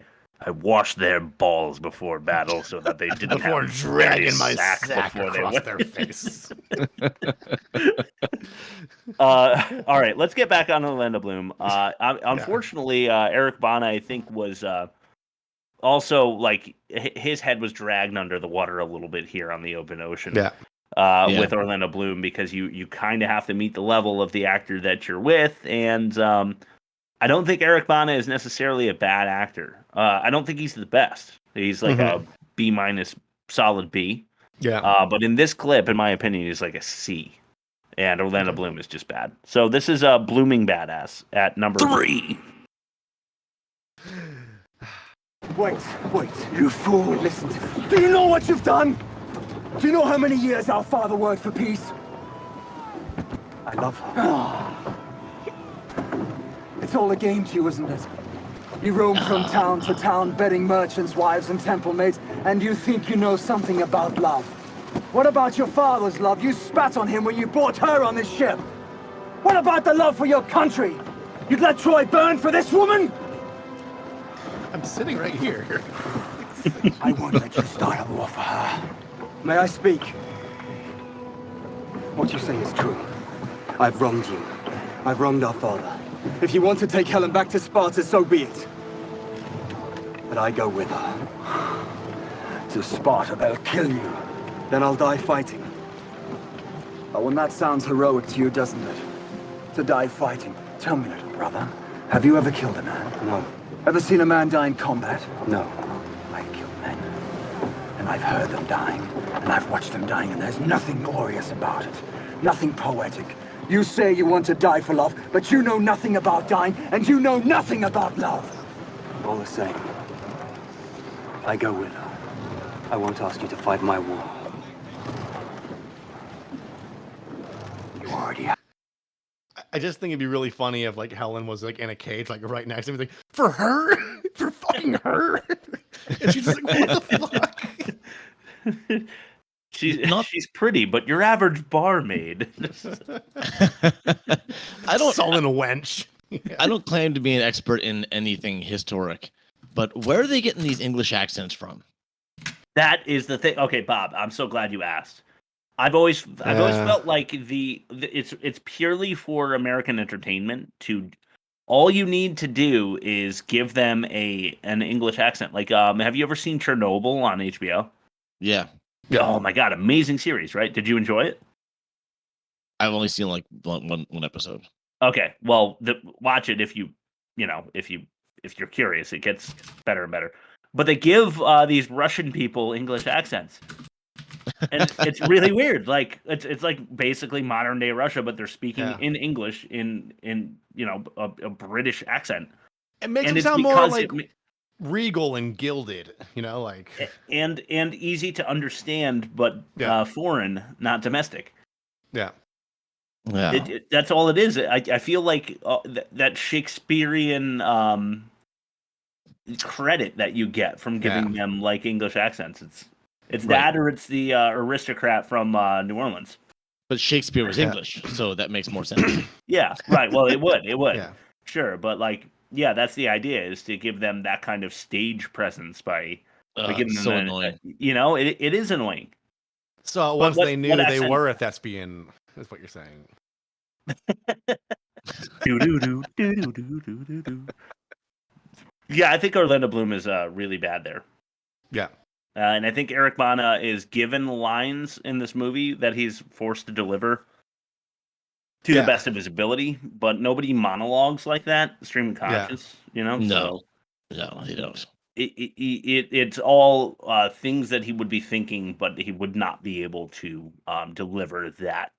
washed their balls before battle so that they didn't before have dragging my sack before they across went. their face. All right, let's get back on Orlando Bloom. Unfortunately, Eric Bana, I think, was also like his head was dragged under the water a little bit here on the open ocean. With Orlando Bloom, because you kind of have to meet the level of the actor that you're with, and I don't think Eric Bana is necessarily a bad actor. I don't think he's the best. He's like a B- solid B. Yeah. But in this clip, in my opinion, he's like a C. And Orlando Bloom is just bad. So this is a blooming badass at number 3. Wait, you fool. Listen to me. Do you know what you've done? Do you know how many years our father worked for peace? I love her. It's all a game to you, isn't it? You roam from town to town, bedding merchants' wives and temple maids, and you think you know something about love. What about your father's love? You spat on him when you brought her on this ship. What about the love for your country? You'd let Troy burn for this woman? I'm sitting right here. I won't let you start a war for her. May I speak? What you say is true. I've wronged you. I've wronged our father. If you want to take Helen back to Sparta, so be it. But I go with her. To Sparta, they'll kill you. Then I'll die fighting. Oh, and that sounds heroic to you, doesn't it? To die fighting. Tell me, little brother, have you ever killed a man? No. Ever seen a man die in combat? No. I've killed men. And I've heard them dying. And I've watched them dying, and there's nothing glorious about it. Nothing poetic. You say you want to die for love, but you know nothing about dying, and you know nothing about love. All the same, I go with her. I won't ask you to fight my war. You already have. I just think it'd be really funny if like Helen was like in a cage, like right next to him, like for her, for fucking her, and she's just like, what the fuck? She's pretty, but your average barmaid. I don't. Sullen wench. I don't claim to be an expert in anything historic, but where are they getting these English accents from? That is the thing. Okay, Bob, I'm so glad you asked. I've always felt like it's purely for American entertainment. All you need to do is give them an English accent. Like, have you ever seen Chernobyl on HBO? Yeah. Oh my god, amazing series, right? Did you enjoy it? I've only seen like one episode. Okay, well, watch it if you're curious. It gets better and better. But they give these Russian people English accents, and it's really weird. Like it's like basically modern day Russia, but they're speaking in English in a British accent. It makes them sound more like regal and gilded, like and easy to understand, but foreign, not domestic. Yeah. Yeah. That's all it is. I feel like that Shakespearean credit that you get from giving them like English accents. It's that, or it's the aristocrat from New Orleans. But Shakespeare was English, so that makes more sense. Yeah, right. Well, it would. Yeah. Sure, but like, yeah, that's the idea, is to give them that kind of stage presence by giving them annoying. It is annoying. So once they knew they were a thespian, is what you're saying. Yeah, I think Orlando Bloom is really bad there. Yeah. And I think Eric Bana is given lines in this movie that he's forced to deliver to the best of his ability, but nobody monologues like that, stream of conscious, No, he don't. It's all things that he would be thinking, but he would not be able to deliver that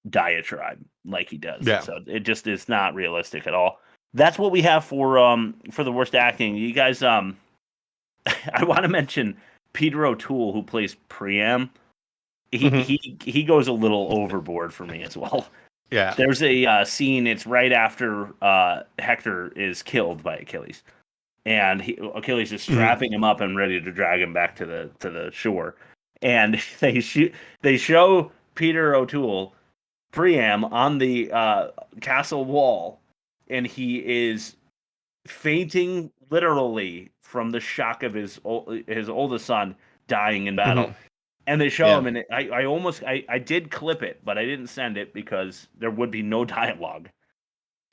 diatribe like he does. Yeah. So it just is not realistic at all. That's what we have for the worst acting. You guys, I want to mention Peter O'Toole, who plays Priam. He goes a little overboard for me as well. Yeah. There's a scene. It's right after Hector is killed by Achilles, and Achilles is strapping him up and ready to drag him back to the shore. And they show Peter O'Toole, Priam, on the castle wall, and he is fainting literally from the shock of his oldest son dying in battle. And they show him, and I did clip it, but I didn't send it because there would be no dialogue.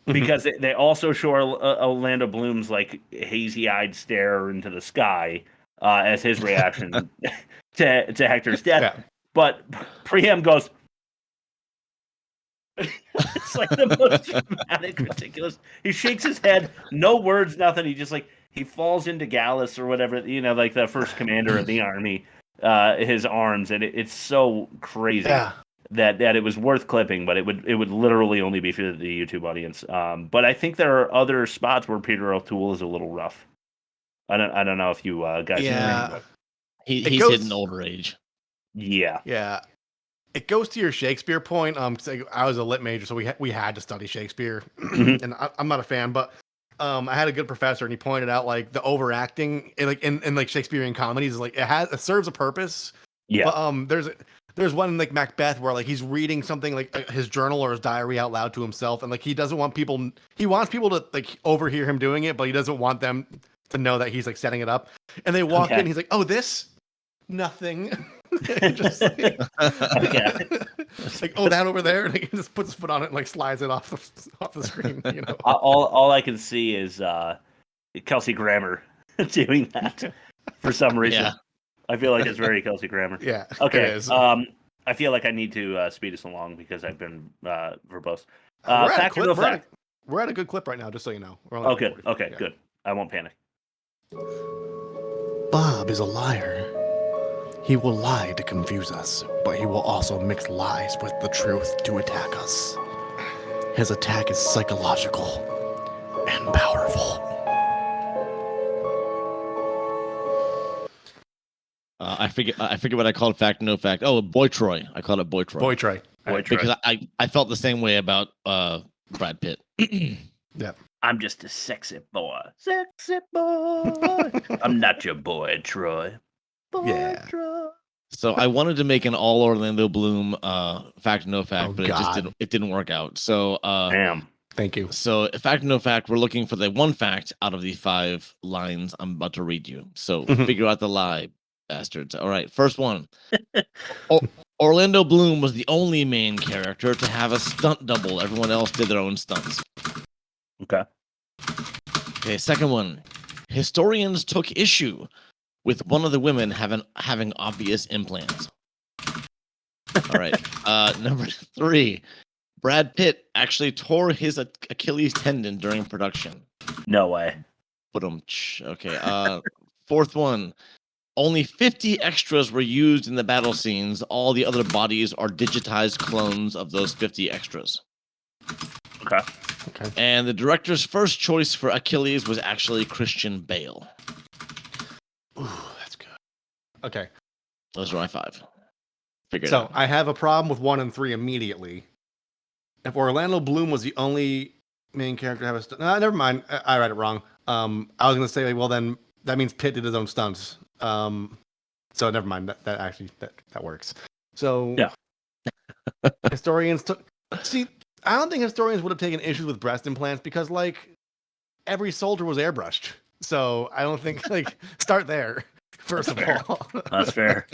Because they also show Orlando Bloom's like hazy-eyed stare into the sky as his reaction to Hector's death. Yeah. But Priam goes, it's like the most dramatic, ridiculous. He shakes his head, no words, nothing. He just he falls into Gallus or whatever, like the first commander of the army. His arms, and it's so crazy that it was worth clipping, but it would literally only be for the YouTube audience. But I think there are other spots where Peter O'Toole is a little rough. I don't know if you guys. Yeah, he's hitting older age. Yeah. It goes to your Shakespeare point. 'Cause I was a lit major, so we had to study Shakespeare, and I'm not a fan, but I had a good professor, and he pointed out like the overacting, in like Shakespearean comedies, like it serves a purpose. Yeah. But there's one in like Macbeth where like he's reading something like his journal or his diary out loud to himself, and like he doesn't want people. He wants people to like overhear him doing it, but he doesn't want them to know that he's like setting it up. And they walk in, he's like, "Oh, this nothing." Just like, like, "Oh, that over there," and he just puts his foot on it and like slides it off the screen. You know, all I can see is Kelsey Grammer doing that for some reason. Yeah. I feel like it's very Kelsey Grammer. Yeah. Okay. It is. I feel like I need to speed us along because I've been verbose. We're Fact or no fact? We're at a good clip right now, just so you know. Oh, good. Okay, good. I won't panic. Bob is a liar. He will lie to confuse us, but he will also mix lies with the truth to attack us. His attack is psychological and powerful. I forget what I called fact, no fact. Oh, Boy Troy. I called it Boy Troy. Boy Troy. Because I felt the same way about Brad Pitt. Yeah. I'm just a sexy boy. Sexy boy. I'm not your boy, Troy. Boy, Troy. So I wanted to make an all Orlando Bloom fact, no fact, but it didn't work out. So damn. Thank you. So fact, no fact, we're looking for the one fact out of the 5 lines I'm about to read you. So figure out the lie, bastards. All right, first one. Orlando Bloom was the only main character to have a stunt double. Everyone else did their own stunts. Okay, second one. Historians took issue with one of the women having obvious implants. All right. Number 3. Brad Pitt actually tore his Achilles tendon during production. No way. Okay. Fourth one. Only 50 extras were used in the battle scenes. All the other bodies are digitized clones of those 50 extras. Okay. And the director's first choice for Achilles was actually Christian Bale. Ooh, that's good. Okay. Those are my 5. So I have a problem with 1 and 3 immediately. If Orlando Bloom was the only main character to have a never mind. I read it wrong. I was gonna say, well, then that means Pitt did his own stunts. So never mind. That actually that works. So yeah. Historians took. See, I don't think historians would have taken issues with breast implants because like every soldier was airbrushed. So I don't think start there. First of all, that's fair.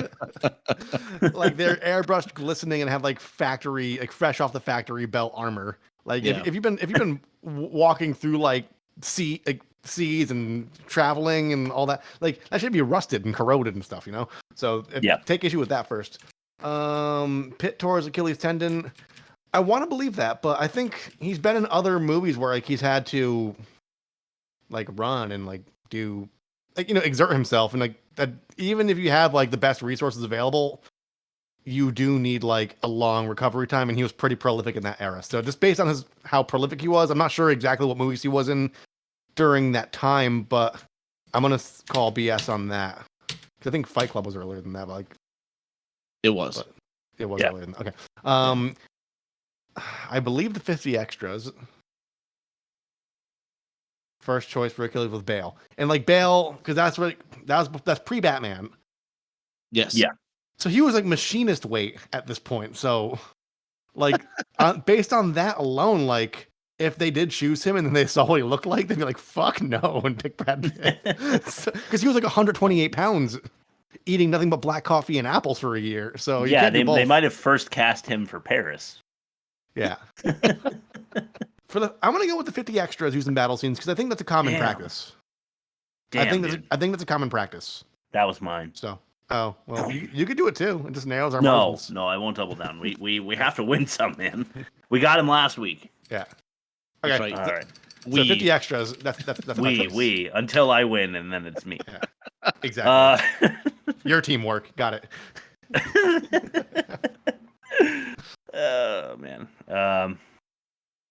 Like they're airbrushed, glistening, and have like fresh off the factory belt armor. Like if you've been walking through like seas and traveling and all that, like that should be rusted and corroded and stuff, you know. So take issue with that first. Pitt tore his Achilles tendon. I want to believe that, but I think he's been in other movies where like he's had to like run and like do like exert himself, and like that even if you have like the best resources available, you do need like a long recovery time, and he was pretty prolific in that era. So just based on how prolific he was, I'm not sure exactly what movies he was in during that time, but I'm gonna call BS on that because I think Fight Club was earlier than that. But like it was earlier than that. Okay. I believe the 50 extras. First choice for Achilles was Bale, and like Bale, because that's pre-Batman. Yes. Yeah. So he was like machinist weight at this point. So, like, based on that alone, like, if they did choose him and then they saw what he looked like, they'd be like, "Fuck no," and pick Brad Pitt, because he was like 128 pounds, eating nothing but black coffee and apples for a year. So yeah, they might have first cast him for Paris. Yeah. I'm gonna go with the 50 extras used in battle scenes because I think that's a common practice. I think that's a common practice. That was mine. So, well, you could do it too. It just narrows our No, margins. I won't double down. We have to win some, man. We got him last week. Yeah. Okay. Right. All right. So 50 extras. That's we until I win, and then it's me. Yeah. Exactly. Your teamwork. Got it. Oh man.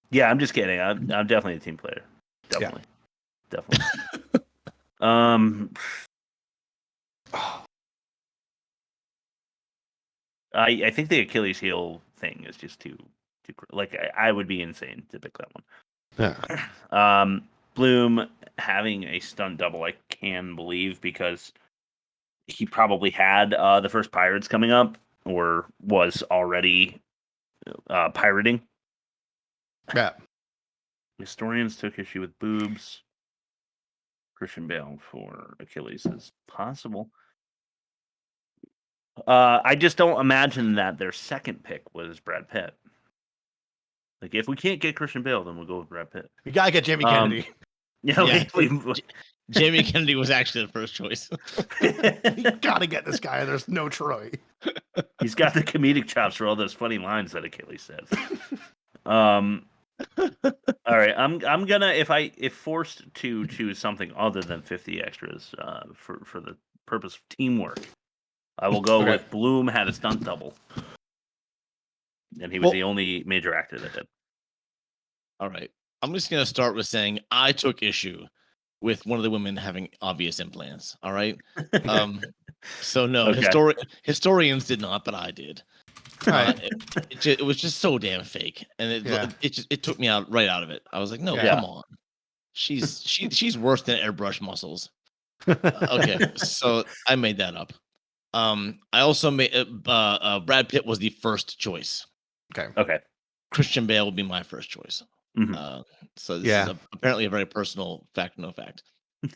Yeah, I'm just kidding. I'm definitely a team player. Definitely. I think the Achilles heel thing is just too like I would be insane to pick that one. Yeah. Bloom having a stunt double, I can believe because he probably had the first Pirates coming up or was already pirating. Yeah. Historians took issue with boobs. Christian Bale for Achilles is possible. I just don't imagine that their second pick was Brad Pitt. Like, if we can't get Christian Bale, then we'll go with Brad Pitt. We gotta get Jamie Kennedy. Jamie Kennedy was actually the first choice. You gotta get this guy. There's no Troy. He's got the comedic chops for all those funny lines that Achilles says. All right, I'm gonna if forced to choose something other than 50 extras for the purpose of teamwork, I will go with Bloom had a stunt double, and he was the only major actor that did. All right, I'm just gonna start with saying I took issue with one of the women having obvious implants. All right, so no, historians did not, but I did. It was just so damn fake, and it took me right out of it. I was like, no, come on, she's worse than airbrush muscles. Okay, so I made that up. I also made Brad Pitt was the first choice. Okay. Christian Bale will be my first choice. Mm-hmm. So this is apparently a very personal fact, no fact.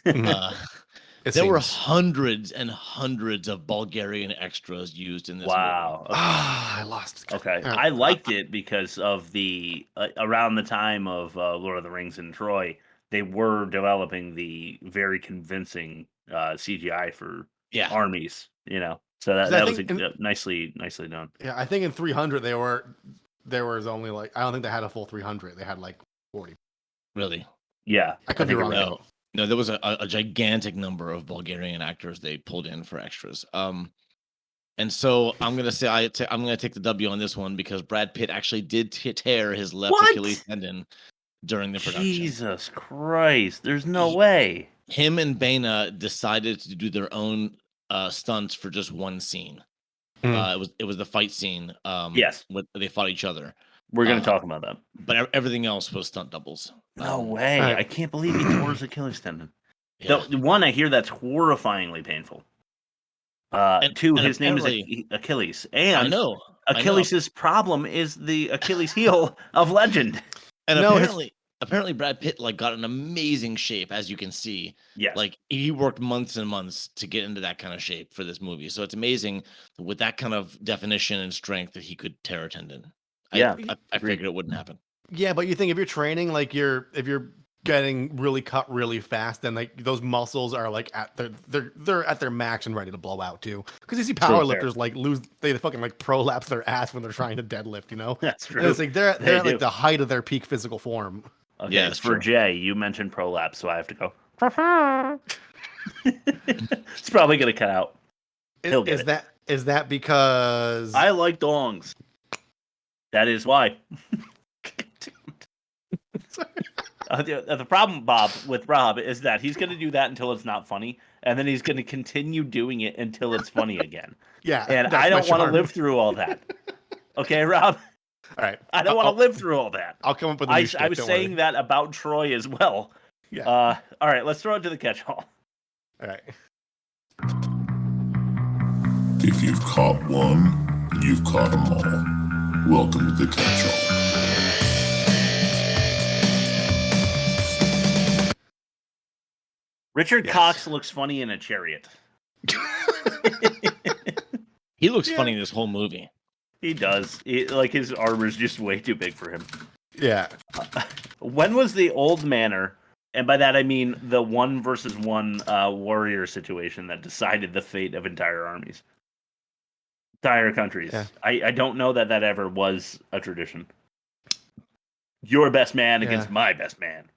There were hundreds and hundreds of Bulgarian extras used in this movie. Wow. Okay. I lost. Okay. I liked it because of the around the time of Lord of the Rings and Troy, they were developing the very convincing CGI for armies, So that was nicely done. Yeah, I think in 300 there was only like, I don't think they had a full 300. They had like 40. Really? Yeah. I could be wrong. No, there was a gigantic number of Bulgarian actors they pulled in for extras. And so I'm gonna say I'm gonna take the W on this one because Brad Pitt actually did tear his left Achilles tendon during the production. Jesus Christ! There's no way. Him and Bana decided to do their own stunts for just one scene. It was the fight scene. Yes, where they fought each other. We're gonna talk about that. But everything else was stunt doubles. No way! I can't believe he tore his Achilles tendon. Yeah. The one I hear that's horrifyingly painful. His name is Achilles, and I know Achilles' problem is the Achilles heel of legend. And apparently Brad Pitt got an amazing shape, as you can see. Yes. He worked months and months to get into that kind of shape for this movie. So it's amazing with that kind of definition and strength that he could tear a tendon. Yeah, I figured it wouldn't happen. Yeah, but you think if you're training, if you're getting really cut really fast, then those muscles are they're at their max and ready to blow out too. Because you see powerlifters they fucking prolapse their ass when they're trying to deadlift. That's true. And it's they're at the height of their peak physical form. Okay, yeah, for Jay, you mentioned prolapse, so I have to go. It's probably gonna cut out. Is that because I like dongs? That is why. The problem, Bob, with Rob is that he's going to do that until it's not funny, and then he's going to continue doing it until it's funny again. Yeah, and I don't want to live through all that. Okay, Rob? All right. I don't want to live through all that. I'll come up with a new I was saying that about Troy as well. Yeah. All right, let's throw it to the catch-all. All right. If you've caught one, you've caught them all. Welcome to the catch-all. Richard Cox looks funny in a chariot. He looks funny in this whole movie. He does. His armor is just way too big for him. Yeah. When was the old manor, and by that I mean the 1 versus 1 warrior situation that decided the fate of entire armies? Entire countries. Yeah. I don't know that ever was a tradition. Your best man against my best man.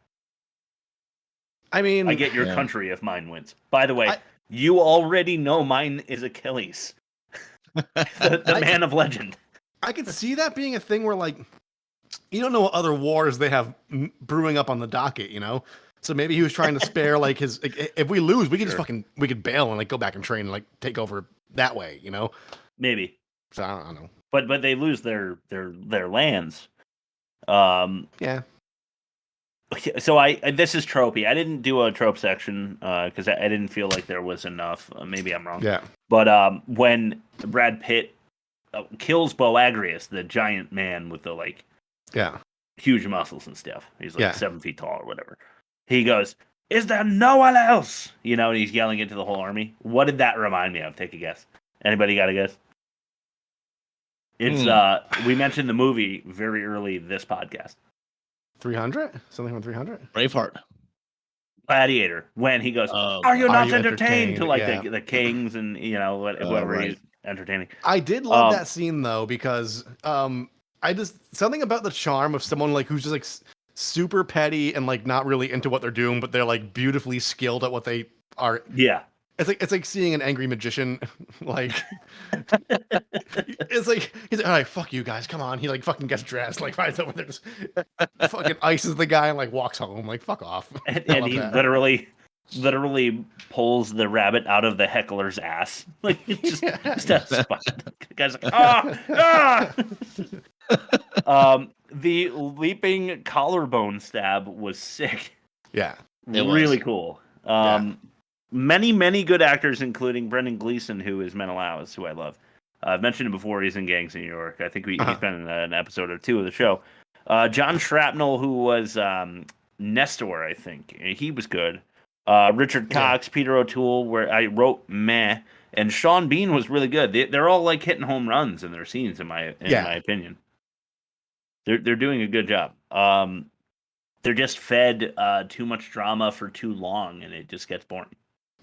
I mean, I get your country if mine wins. By the way, you already know mine is Achilles, the man of legend. I could see that being a thing where, you don't know what other wars they have brewing up on the docket, So maybe he was trying to spare his. If we lose, we could just we could bail and go back and train and take over that way, Maybe. So I don't know. But they lose their lands. Yeah. Okay, so this is tropey. I didn't do a trope section because I didn't feel like there was enough. Maybe I'm wrong. Yeah. But when Brad Pitt kills Boagrius, the giant man with the huge muscles and stuff, he's 7 feet tall or whatever. He goes, Is there no one else? You know, and he's yelling into the whole army. What did that remind me of? Take a guess. Anybody got a guess? It's we mentioned the movie very early this podcast. 300? Something from 300? Braveheart. Gladiator. When he goes, "Are you not entertained?" to like the kings and whoever he's entertaining. I did love that scene though because I just something about the charm of someone like who's just like super petty and like not really into what they're doing, but they're like beautifully skilled at what they are. Yeah. It's like seeing an angry magician, like it's like he's like, all right, fuck you guys, come on. He like fucking gets dressed, like rides over there, just fucking ices the guy and like walks home, like fuck off. And he literally pulls the rabbit out of the heckler's ass, like just a spot. The guy's like, the leaping collarbone stab was sick. Yeah, really cool. Many good actors, including Brendan Gleeson, who is Menelaus, who I love. I've mentioned him before. He's in Gangs of New York. I think he's been in an episode or two of the show. John Shrapnel, who was Nestor, I think. He was good. Richard Cox, Peter O'Toole, where I wrote meh. And Sean Bean was really good. They're all like hitting home runs in their scenes, in my opinion. They're doing a good job. They're just fed too much drama for too long, and it just gets boring.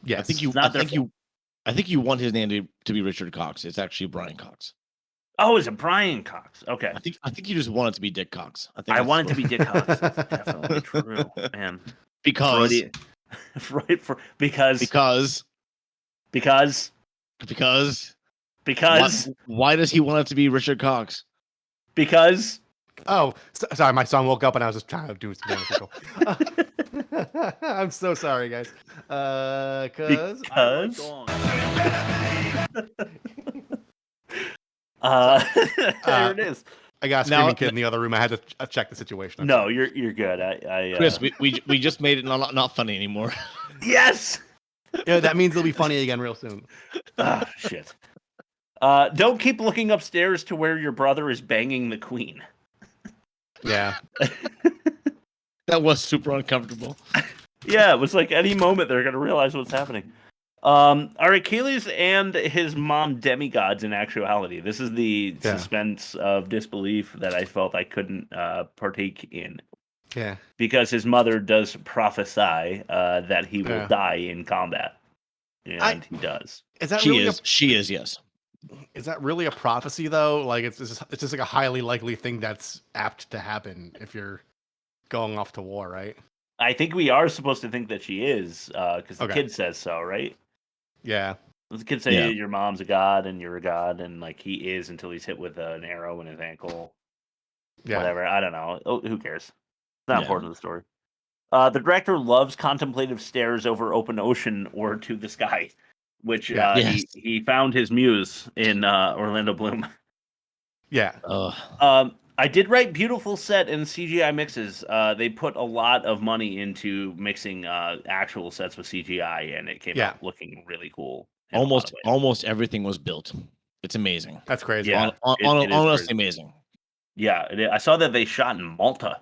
Yeah, I think you want his name to be Richard Cox. It's actually Brian Cox. Oh, is it Brian Cox? Okay. I think you just want it to be Dick Cox. I want it to be Dick Cox. That's definitely true, man. Because why does he want it to be Richard Cox? Because sorry, my son woke up and I was just trying to do something circle. I'm so sorry, guys. Because there it is. I got a screaming kid in the other room. I had to check the situation. No, you're good. Chris, we just made it not funny anymore. Yes. Yeah, that means it'll be funny again real soon. Shit. Don't keep looking upstairs to where your brother is banging the queen. Yeah. That was super uncomfortable. Yeah, it was like any moment they're going to realize what's happening. Are Achilles and his mom demigods in actuality? This is the suspense of disbelief that I felt I couldn't partake in. Yeah. Because his mother does prophesy that he will die in combat. And he does. Is that she is, yes. Is that really a prophecy though? Like it's just like a highly likely thing that's apt to happen if you're going off to war, right? I think we are supposed to think that she is, because the kid says so, right? Yeah. The kid say your mom's a god and you're a god, and like he is until he's hit with an arrow in his ankle. Yeah. Whatever. I don't know. Who cares? It's not important to the story. The director loves contemplative stares over open ocean or to the sky, which he found his muse in Orlando Bloom. Yeah. I did write beautiful set and CGI mixes. They put a lot of money into mixing actual sets with CGI, and it came out looking really cool. Almost everything was built. It's amazing. That's crazy. Yeah, honestly amazing. Yeah, I saw that they shot in Malta,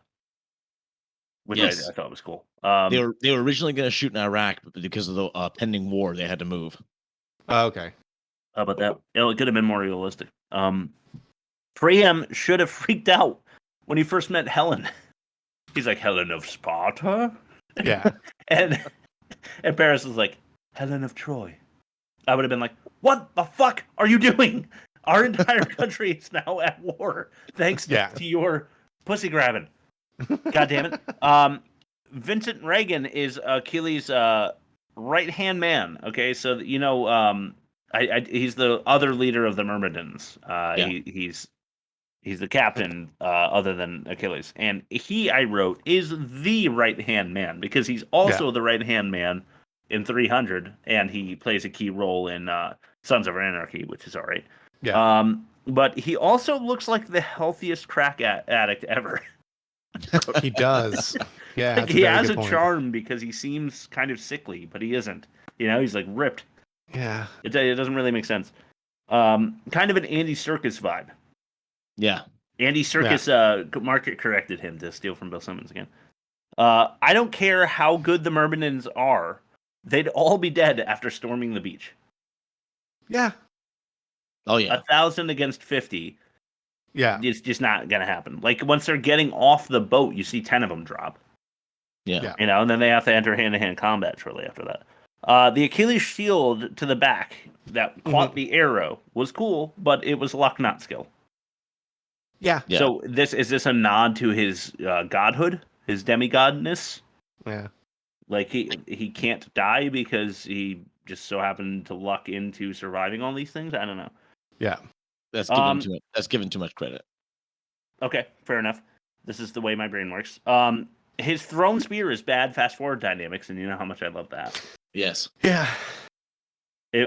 which I thought was cool. They were originally going to shoot in Iraq, but because of the pending war, they had to move. Okay. How about that? It could have been more realistic. Priam should have freaked out when he first met Helen. He's like, Helen of Sparta? Yeah. and Paris was like, Helen of Troy. I would have been like, what the fuck are you doing? Our entire country is now at war thanks to your pussy grabbing. God damn it. Vincent Reagan is Achilles' right-hand man. Okay, so, he's the other leader of the Myrmidons. He's the captain, other than Achilles. And he, I wrote, is the right-hand man, because he's also the right-hand man in 300, and he plays a key role in Sons of Anarchy, which is all right. Yeah. But he also looks like the healthiest crack addict ever. He does. Yeah. Like, he has a charm because he seems kind of sickly, but he isn't. He's like ripped. Yeah. It doesn't really make sense. Kind of an Andy Serkis vibe. Yeah. Andy Serkis market corrected him to steal from Bill Simmons again. I don't care how good the Myrmidons are; they'd all be dead after storming the beach. Yeah. Oh yeah. 1,000 against 50. Yeah. It's just not gonna happen. Like once they're getting off the boat, you see 10 of them drop. Yeah. You know, and then they have to enter hand-to-hand combat shortly after that. The Achilles shield to the back that caught the arrow was cool, but it was luck, not skill. Yeah. So is this a nod to his godhood, his demigodness? Yeah. Like he can't die because he just so happened to luck into surviving all these things? I don't know. Yeah. That's given too much credit. Okay, fair enough. This is the way my brain works. His thrown spear is bad fast forward dynamics, and you know how much I love that. Yes. Yeah.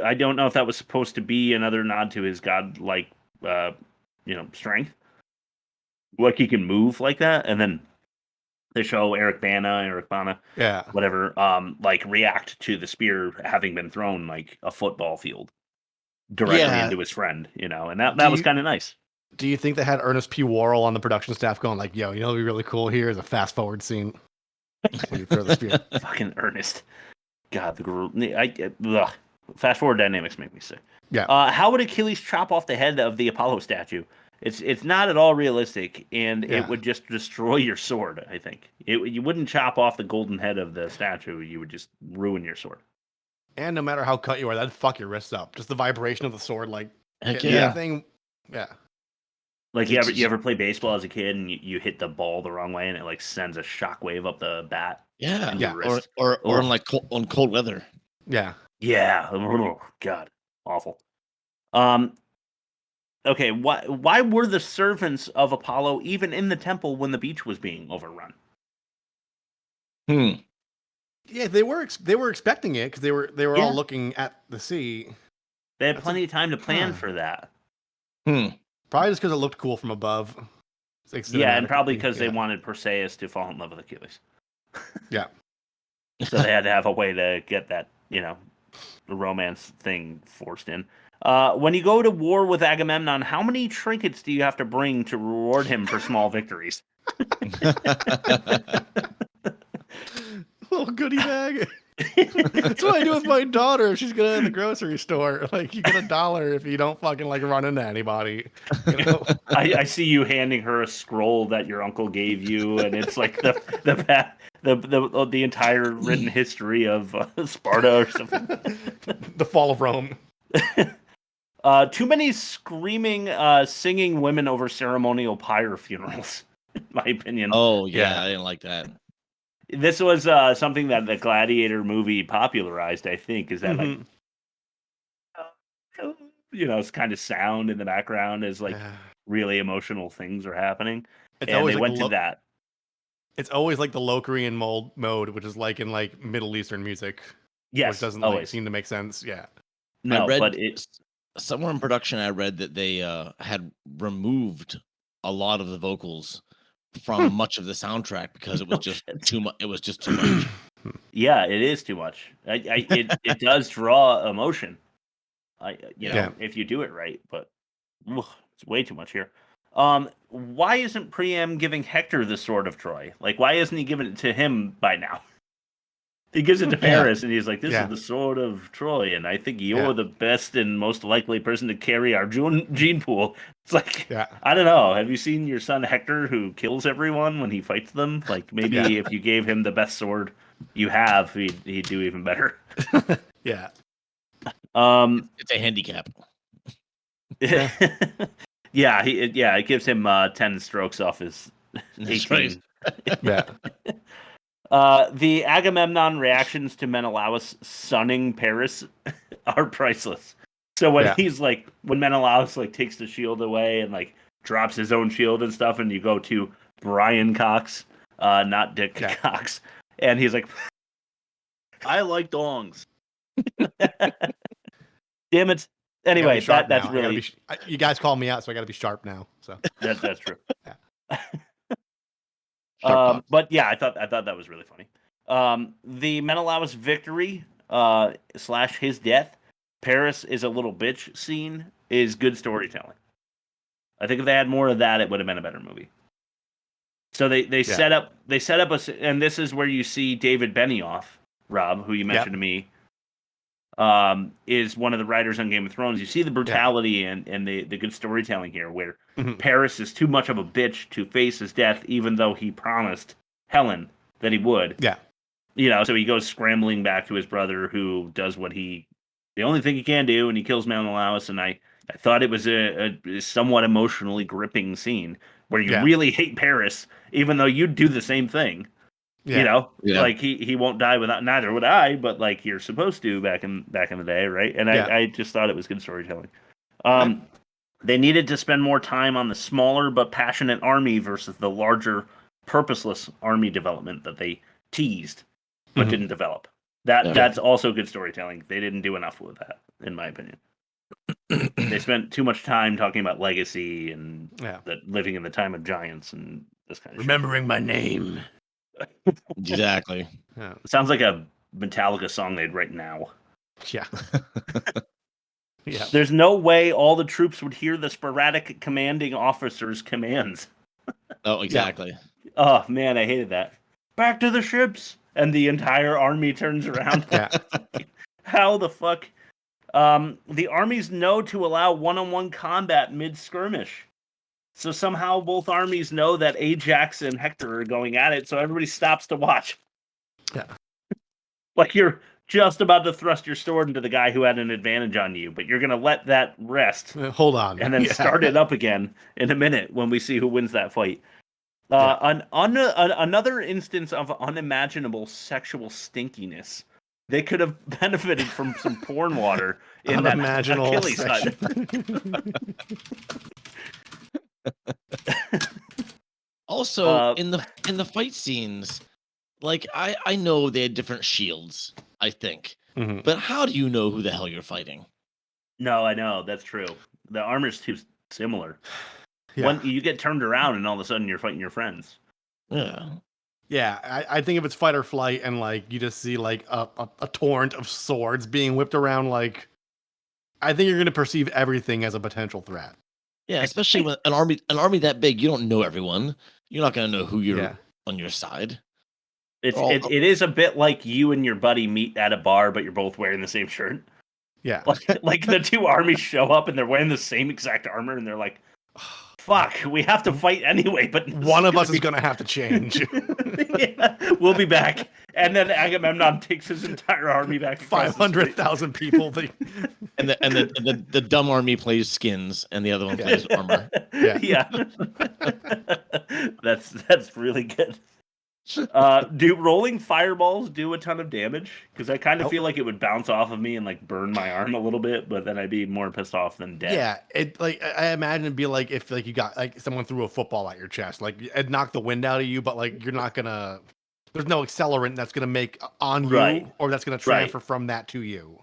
I don't know if that was supposed to be another nod to his godlike, strength. Like he can move like that, and then they show Eric Bana, yeah, whatever, like react to the spear having been thrown like a football field directly into his friend, and that was kind of nice. Do you think they had Ernest P. Worrell on the production staff going like, yo, it'd be really cool here is a fast forward scene when you throw the spear? Fucking Ernest. God, fast forward dynamics make me sick. Yeah. How would Achilles chop off the head of the Apollo statue? It's not at all realistic, and it would just destroy your sword, I think. You wouldn't chop off the golden head of the statue. You would just ruin your sword. And no matter how cut you are, that'd fuck your wrists up. Just the vibration of the sword, like, thing. Yeah. Like you ever play baseball as a kid and you hit the ball the wrong way and it like sends a shockwave up the bat? Yeah, your wrist. or in like on cold weather. Yeah. Yeah. Oh, God, awful. Okay, why were the servants of Apollo even in the temple when the beach was being overrun? Yeah, they were expecting it because they were all looking at the sea. They had plenty of time to plan for that. Probably just because it looked cool from above. Yeah, and probably because they wanted Perseus to fall in love with Achilles. Yeah. So they had to have a way to get that, the romance thing forced in. When you go to war with Agamemnon, how many trinkets do you have to bring to reward him for small victories? Little goodie bag. That's what I do with my daughter if she's gonna in the grocery store. Like, you get $1 if you don't fucking like run into anybody. I see you handing her a scroll that your uncle gave you, and it's like the entire written history of Sparta or something. The fall of Rome. Too many screaming, singing women over ceremonial pyre funerals, in my opinion. Oh, yeah, I didn't like that. This was something that the Gladiator movie popularized, I think, is that like, it's kind of sound in the background as like really emotional things are happening. And they went to that. It's always like the Locrian mode, which is like in like Middle Eastern music. Yes, which doesn't always seem to make sense. Yeah. No, but it's somewhere in production. I read that they had removed a lot of the vocals from much of the soundtrack because it was just too much. It was just too much. Yeah, it is too much. It does draw emotion. If you do it right, but it's way too much here. Why isn't Priam giving Hector the sword of Troy? Like, why isn't he giving it to him by now? He gives it to Paris, and he's like, "This is the sword of Troy, and I think you're the best and most likely person to carry our gene pool." It's like, I don't know. Have you seen your son Hector, who kills everyone when he fights them? Like, maybe if you gave him the best sword you have, he'd do even better. Yeah. It's a handicap. Yeah, it gives him 10 strokes off his 18. Yeah. The Agamemnon reactions to Menelaus sunning Paris are priceless. So when he's like, when Menelaus like takes the shield away and like drops his own shield and stuff, and you go to Brian Cox, not Dick Cox, and he's like, "I like dongs." Damn it. Anyway, that's really. You guys call me out, so I got to be sharp now. So that's true. But yeah, I thought that was really funny. The Menelaus victory / his death, Paris is a little bitch scene is good storytelling. I think if they had more of that, it would have been a better movie. So they set up and this is where you see David Benioff, Rob, who you mentioned to me, is one of the writers on Game of Thrones. You see the brutality and the good storytelling here, where Paris is too much of a bitch to face his death, even though he promised Helen that he would. Yeah. So he goes scrambling back to his brother, who does the only thing he can do, and he kills Menelaus. And I thought it was a somewhat emotionally gripping scene where you really hate Paris, even though you'd do the same thing. Yeah. Like he won't die without. Neither would I, but like you're supposed to back in the day, right? And I just thought it was good storytelling. They needed to spend more time on the smaller but passionate army versus the larger, purposeless army development that they teased but didn't develop. That's also good storytelling. They didn't do enough with that, in my opinion. They spent too much time talking about legacy and that living in the time of giants and this kind of remembering my name. Exactly. Yeah. It sounds like a Metallica song they'd write now. Yeah. Yeah. There's no way all the troops would hear the sporadic commanding officer's commands. Oh, exactly. Oh man, I hated that. Back to the ships, and the entire army turns around. How the fuck? The armies know to allow one-on-one combat mid-skirmish. So somehow both armies know that Ajax and Hector are going at it, so everybody stops to watch. Yeah. Like you're just about to thrust your sword into the guy who had an advantage on you, but you're going to let that rest. Hold on. And then start it up again in a minute when we see who wins that fight. Another instance of unimaginable sexual stinkiness. They could have benefited from some porn water in that Achilles hut. Also, in the fight scenes, like I know they had different shields, I think. But how do you know who the hell you're fighting? No, I know, that's true. The armor's too similar. Yeah. When you get turned around and all of a sudden you're fighting your friends. Yeah. Yeah, I think if it's fight or flight and like you just see like a torrent of swords being whipped around, like I think you're gonna perceive everything as a potential threat. Yeah, especially when an army that big, you don't know everyone. You're not gonna know who you're on your side. It is a bit like you and your buddy meet at a bar, but you're both wearing the same shirt. Yeah. Like the two armies show up and they're wearing the same exact armor and they're like, fuck, we have to fight anyway, but one of us is going to have to change. We'll be back. And then Agamemnon takes his entire army back. 500,000 people. And the dumb army plays skins and the other one plays armor. Yeah. That's really good. Do rolling fireballs do a ton of damage? Because I kind of feel like it would bounce off of me and like burn my arm a little bit, but then I'd be more pissed off than dead. Yeah, it like I imagine it'd be like if like you got like someone threw a football at your chest, like it'd knock the wind out of you, but like you're not gonna. There's no accelerant that's gonna make on you, or that's gonna transfer from that to you.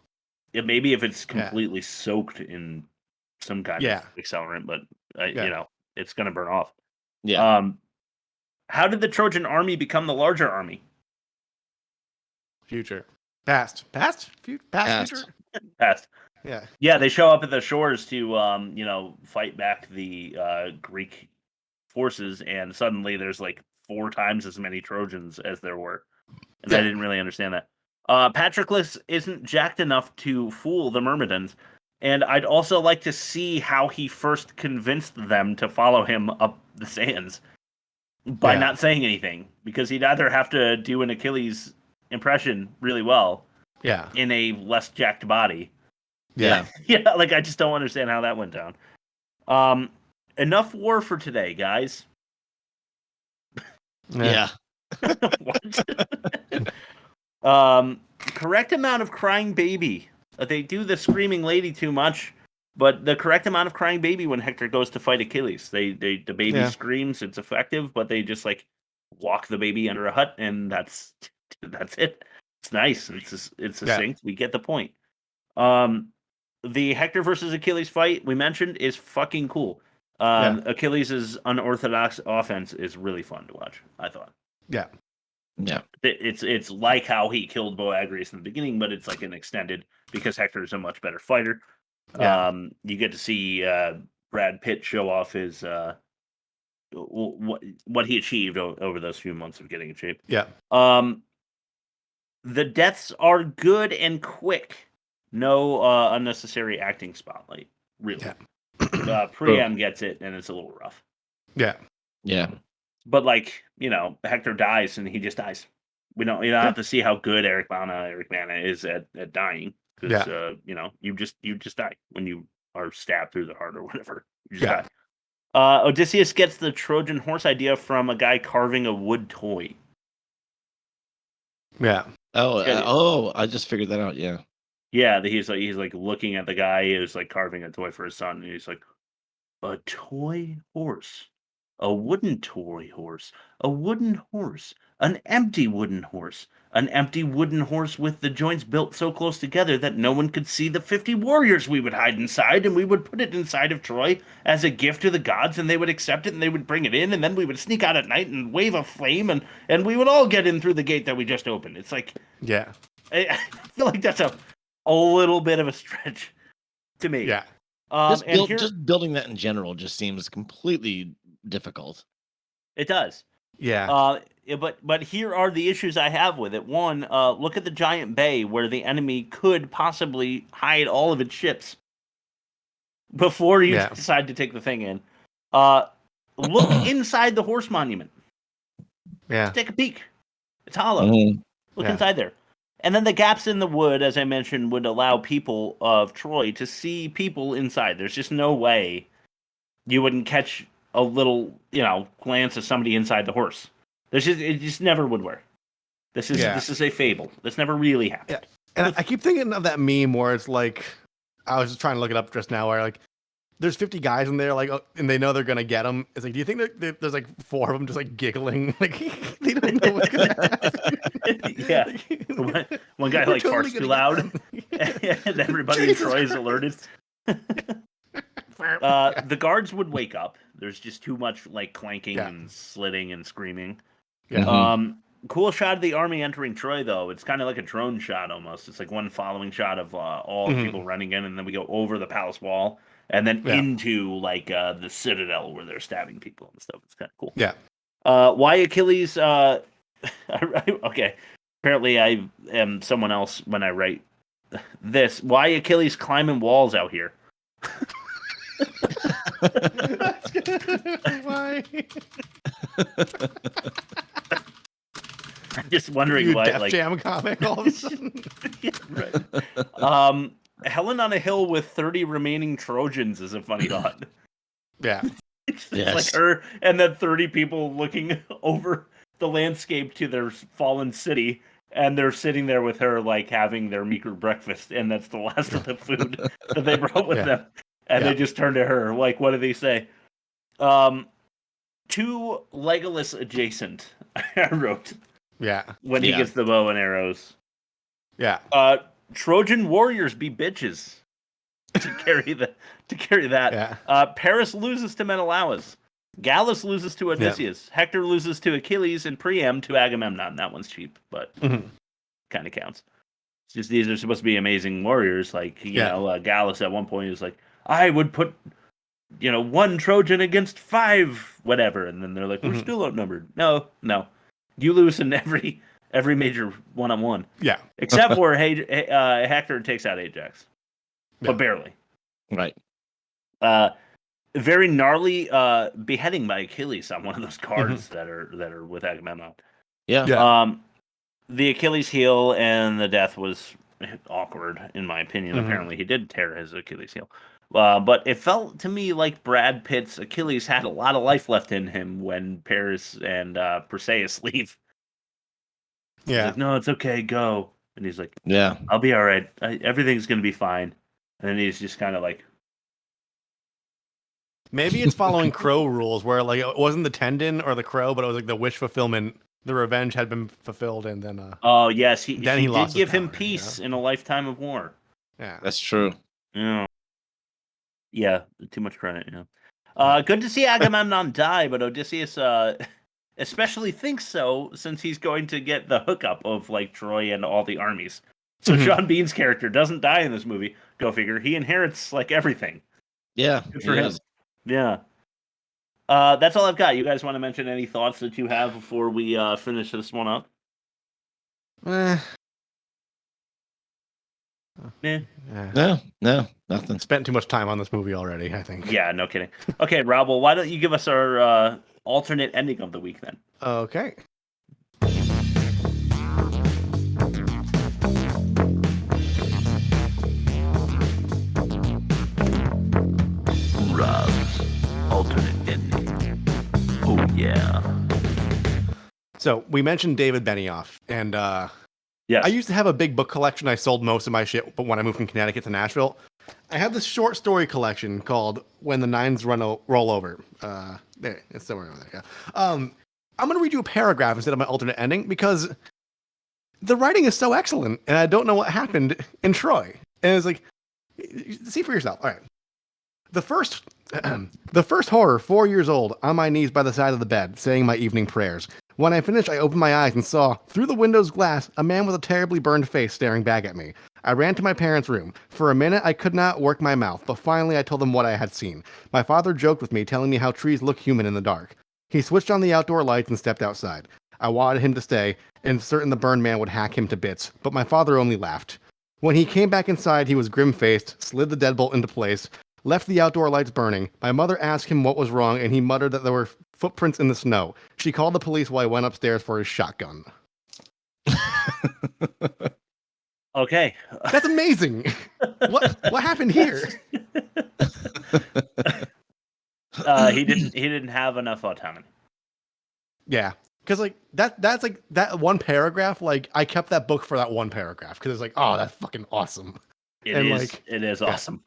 Yeah, maybe if it's completely soaked in some kind of accelerant, but you know it's gonna burn off. Yeah. How did the Trojan army become the larger army? Future. Past. Future? Past. Yeah. Yeah, they show up at the shores to, fight back the Greek forces, and suddenly there's like 4 times as many Trojans as there were. And I didn't really understand that. Patroclus isn't jacked enough to fool the Myrmidons, and I'd also like to see how he first convinced them to follow him up the sands. By not saying anything, because he'd either have to do an Achilles impression really well, in a less jacked body. Yeah. Like I just don't understand how that went down. Enough war for today, guys. Yeah. Correct amount of crying baby. They do the screaming lady too much. But the correct amount of crying baby when Hector goes to fight Achilles. The baby screams, it's effective, but they just like walk the baby under a hut, and that's it. It's nice. It's succinct. We get the point. The Hector versus Achilles fight we mentioned is fucking cool. Achilles' unorthodox offense is really fun to watch, I thought. Yeah. Yeah. It's like how he killed Boagrius in the beginning, but it's like an extended because Hector is a much better fighter. You get to see Brad Pitt show off his what he achieved over those few months of getting in shape. Yeah. The deaths are good and quick. No unnecessary acting spotlight, really. Yeah. Priam gets it, and it's a little rough. Yeah. Yeah. But Hector dies, and he just dies. You don't have to see how good Eric Bana is at dying, because you just die when you are stabbed through the heart or whatever. You just die. Odysseus gets the Trojan horse idea from a guy carving a wood toy. Yeah. I just figured that out. Yeah. Yeah, he's like looking at the guy who's like carving a toy for his son, and he's like, a toy horse, a wooden toy horse, a wooden horse, an empty wooden horse with the joints built so close together that no one could see the 50 warriors we would hide inside, and we would put it inside of Troy as a gift to the gods, and they would accept it, and they would bring it in, and then we would sneak out at night and wave a flame, and we would all get in through the gate that we just opened. It's like, yeah, I feel like that's a little bit of a stretch to me. Yeah. Just building that in general just seems completely difficult. It does. Yeah. But here are the issues I have with it. One, look at the giant bay where the enemy could possibly hide all of its ships before you decide to take the thing in. Look inside the horse monument. Yeah. Just take a peek. It's hollow. Look inside there. And then the gaps in the wood, as I mentioned, would allow people of Troy to see people inside. There's just no way you wouldn't catch a little, glance of somebody inside the horse. It just never would work. This is a fable. This never really happened. Yeah. And I keep thinking of that meme where it's like, I was just trying to look it up just now, where like, there's 50 guys in there, like, and they know they're gonna get them. It's like, do you think that there's like 4 of them just like giggling, like they don't know what's gonna happen? Yeah, one guy like farts too loud, and everybody in Troy is alerted. The guards would wake up. There's just too much like clanking and slitting and screaming. Yeah. Cool shot of the army entering Troy, though. It's kind of like a drone shot almost. It's like one following shot of all the people running in, and then we go over the palace wall, and then into like the citadel where they're stabbing people and stuff. It's kind of cool. Yeah. Why Achilles? Okay. Apparently, I am someone else when I write this. Why Achilles climbing walls out here? Why? I'm just wondering why. Def Jam comic all of a sudden. Yeah, right. Helen on a hill with 30 remaining Trojans is a funny thought. Yeah. It's like her and then 30 people looking over the landscape to their fallen city, and they're sitting there with her like having their meager breakfast, and that's the last of the food that they brought with them. And they just turn to her, like, what do they say? Too Legolas adjacent, I wrote. Yeah. When he gets the bow and arrows. Yeah. Trojan warriors be bitches to carry that. Yeah. Paris loses to Menelaus. Gallus loses to Odysseus. Hector loses to Achilles, and Priam to Agamemnon. That one's cheap, but kind of counts. It's just these are supposed to be amazing warriors. Like, you know, Gallus at one point was like, I would put, 1 Trojan against 5, whatever. And then they're like, we're still outnumbered. No. You lose in every major one-on-one. Yeah. Except for Hector takes out Ajax. But barely. Right. Very gnarly beheading by Achilles on one of those cards that are with Agamemnon. Yeah. The Achilles heel and the death was awkward, in my opinion. Apparently, he did tear his Achilles heel. But it felt to me like Brad Pitt's Achilles had a lot of life left in him when Paris and Perseus leave. Yeah. He's like, no, it's okay, go. And he's like, yeah, I'll be all right. Everything's going to be fine. And then he's just kind of like... Maybe it's following Crow rules where like it wasn't the tendon or the crow, but it was like the wish fulfillment. The revenge had been fulfilled, and then... oh, yes. He did give him peace in a lifetime of war. Yeah. That's true. Yeah, too much credit, good to see Agamemnon die, but Odysseus especially thinks so since he's going to get the hookup of like Troy and all the armies. So Sean Bean's character doesn't die in this movie. Go figure. He inherits like everything. Yeah. Good for him. Yeah. That's all I've got. You guys want to mention any thoughts that you have before we finish this one up? No, nothing. Spent too much time on this movie already, I think. Yeah, no kidding. Okay, Rob, well, why don't you give us our alternate ending of the week then? Okay. Rob's alternate ending. Oh, yeah. So we mentioned David Benioff, and yes. I used to have a big book collection. I sold most of my shit, but when I moved from Connecticut to Nashville, I have this short story collection called "When the Nines Roll Over." There, it's somewhere over there. Yeah. I'm gonna read you a paragraph instead of my alternate ending because the writing is so excellent, and I don't know what happened in Troy. And it's like, see for yourself. All right. The first horror, 4 years old, on my knees by the side of the bed, saying my evening prayers. When I finished, I opened my eyes and saw, through the window's glass, a man with a terribly burned face staring back at me. I ran to my parents' room. For a minute, I could not work my mouth, but finally I told them what I had seen. My father joked with me, telling me how trees look human in the dark. He switched on the outdoor lights and stepped outside. I wanted him to stay, and certain the burned man would hack him to bits, but my father only laughed. When he came back inside, he was grim-faced, slid the deadbolt into place, left the outdoor lights burning. My mother asked him what was wrong, and he muttered that there were footprints in the snow. She called the police while I went upstairs for his shotgun. Okay. That's amazing. What happened here? He didn't have enough autonomy. Yeah. Because like that's like that one paragraph, like I kept that book for that one paragraph because it's like, oh, that's fucking awesome. It is awesome.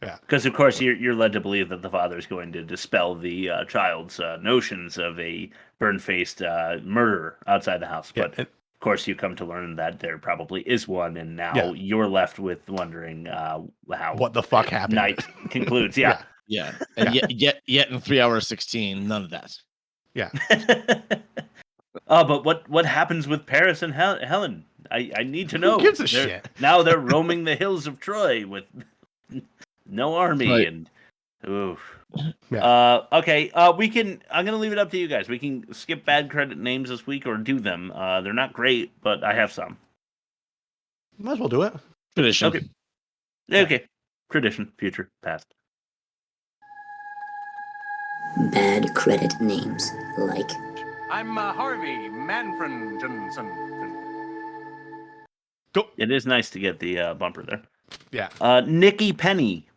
Yeah. Because of course you're led to believe that the father is going to dispel the child's notions of a burn-faced murderer outside the house. But of course you come to learn that there probably is one, and now you're left with wondering how what the fuck happened. Night concludes. Yeah. Yeah. And yet in 3 hours 16, none of that. Yeah. But what happens with Paris and Helen? I need to know. Who gives a shit? Now they're roaming the hills of Troy with no army, right. And oof. Yeah. Okay. I'm gonna leave it up to you guys. We can skip bad credit names this week or do them. They're not great, but I have some. Might as well do it. Tradition. Okay. Okay. Tradition. Future. Past. Bad credit names like. I'm Harvey Manfred Johnson. Go. It is nice to get the bumper there. Yeah. Nikki Penny.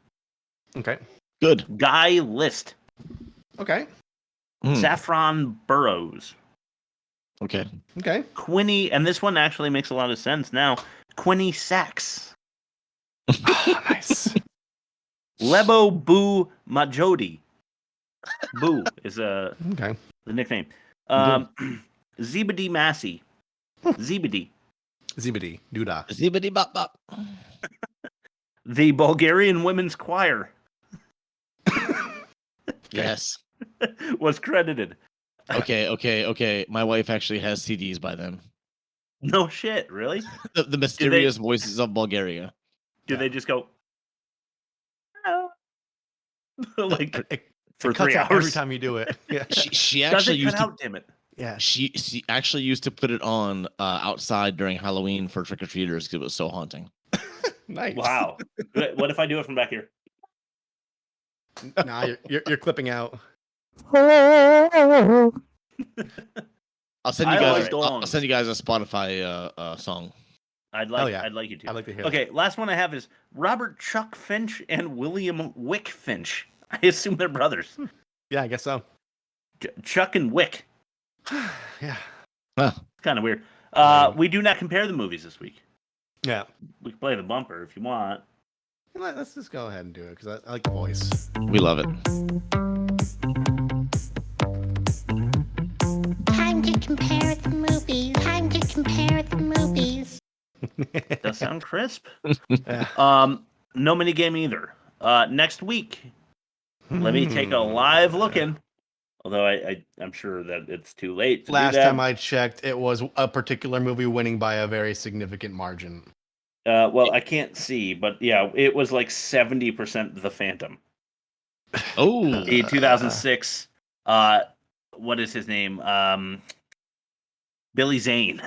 Okay. Good. Guy List. Okay. Saffron Burrows. Okay. Okay. Quinny, and this one actually makes a lot of sense now. Quinny Sachs. Oh, nice. Lebo Boo Majodi. Boo is the nickname. Zebedee Massey. Zebedee. Zebedee. Doodah. Zebedee Bop Bop. The Bulgarian Women's Choir. Yes. Was credited. Okay. My wife actually has CDs by them. No shit, really? the Mysterious Voices of Bulgaria. Do they just go like for it cuts 3 out hours every time you do it? Yeah. She actually used to. Out, damn it. Yeah. She actually used to put it on outside during Halloween for trick or treaters because it was so haunting. Nice. Wow. What if I do it from back here? Nah, you're clipping out. I'll send you guys. I'll send you guys a Spotify song. I'd like you to. I'd like to hear. Okay, last one I have is Robert Chuck Finch and William Wick Finch. I assume they're brothers. Yeah, I guess so. Chuck and Wick. Yeah. Huh. Kind of weird. We do not compare the movies this week. Yeah. We can play the bumper if you want. Let's just go ahead and do it because I like the voice. We love it. Time to compare the movies. Time to compare the movies. Does sound crisp. No minigame either. Next week, let me take a live look in. Although I'm sure that it's too late. Last time I checked, it was a particular movie winning by a very significant margin. Well, I can't see, but yeah, it was like 70% The Phantom. Oh, the 2006 what is his name? Billy Zane.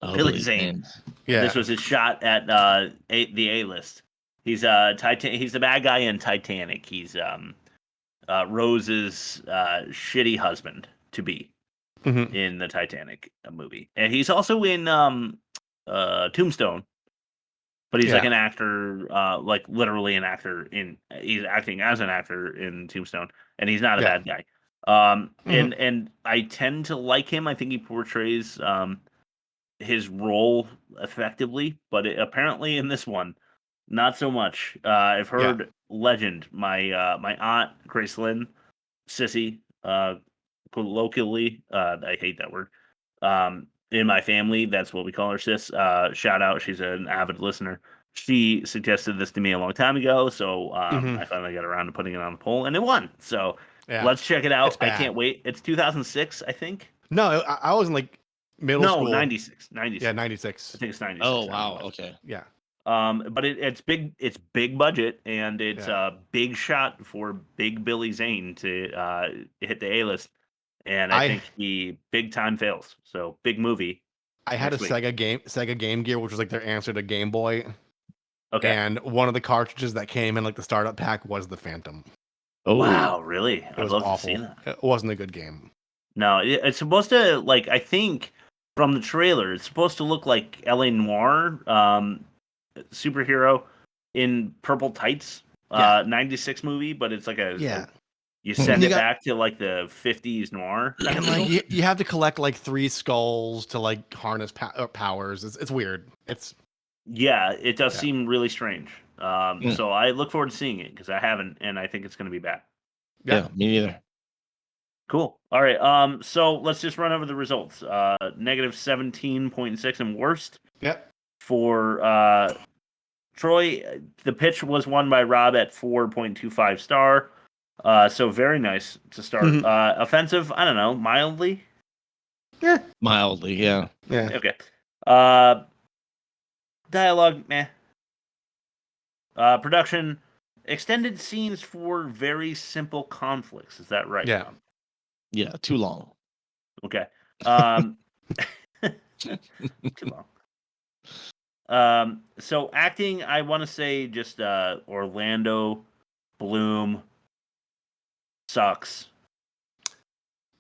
Oh, Billy Zane. Yeah. This was his shot at the A-list. He's he's the bad guy in Titanic. He's Rose's shitty husband to be in the Titanic movie, and he's also in Tombstone. But he's like an actor, like literally an actor he's acting as an actor in Tombstone, and he's not a bad guy. And I tend to like him. I think he portrays his role effectively, but apparently in this one, not so much. I've heard legend. My my aunt Grace Lynn, Sissy, colloquially, I hate that word. In my family, that's what we call her, Sis. Shout out, she's an avid listener. She suggested this to me a long time ago, so I finally got around to putting it on the poll, and it won. So let's check it out. I can't wait. It's 2006, I think. No, I was in like middle school. 96. Yeah, 96. I think it's 96. Oh wow, okay. Yeah. But it's big. It's big budget, and it's a big shot for Big Billy Zane to hit the A-list. And I think he big time fails. So big movie. I had a Sega Game Gear, which was like their answer to Game Boy. Okay. And one of the cartridges that came in like the startup pack was the Phantom. Oh wow, really? It was awful. To see that. It wasn't a good game. No, it's supposed to like I think from the trailer, it's supposed to look like LA Noire, superhero in purple tights, 96 movie, but it's like you send it back to like the 50s noir. And like you have to collect like 3 skulls to like harness powers. It's weird. It does seem really strange. So I look forward to seeing it because I haven't, and I think it's going to be bad. Yeah, me neither. Cool. All right. So let's just run over the results. Negative 17.6 and worst. Yep. For Troy, the pitch was won by Rob at 4.25 star. So very nice to start. Offensive, I don't know, mildly. Yeah. Mildly, yeah. Yeah. Okay. Dialogue, meh. Production, extended scenes for very simple conflicts. Is that right? Yeah. Yeah, too long. Okay. Too long. So acting, I want to say just Orlando Bloom sucks.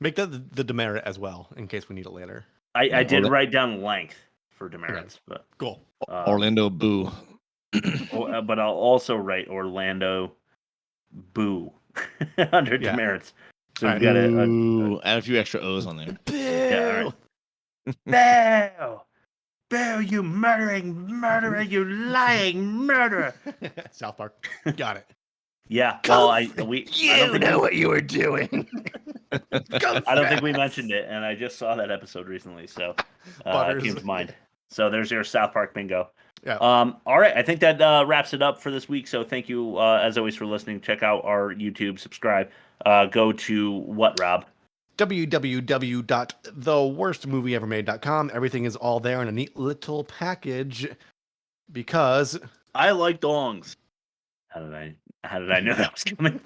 Make that the demerit as well, in case we need it later. I did write down length for demerits, but cool. Orlando Boo. But I'll also write Orlando Boo under demerits. So we've got add a few extra O's on there. Boo! Yeah, all right. Boo! Boo! You murdering murderer! You lying murderer! South Park. Got it. Yeah. Well, I don't know what you were doing. I don't think we mentioned it, and I just saw that episode recently, so it came to mind. So there's your South Park bingo. Yeah. All right. I think that wraps it up for this week. So thank you, as always, for listening. Check out our YouTube. Subscribe. Go to what, Rob? www.theworstmovieevermade.com. Everything is all there in a neat little package because I like dongs. How did I know that was coming?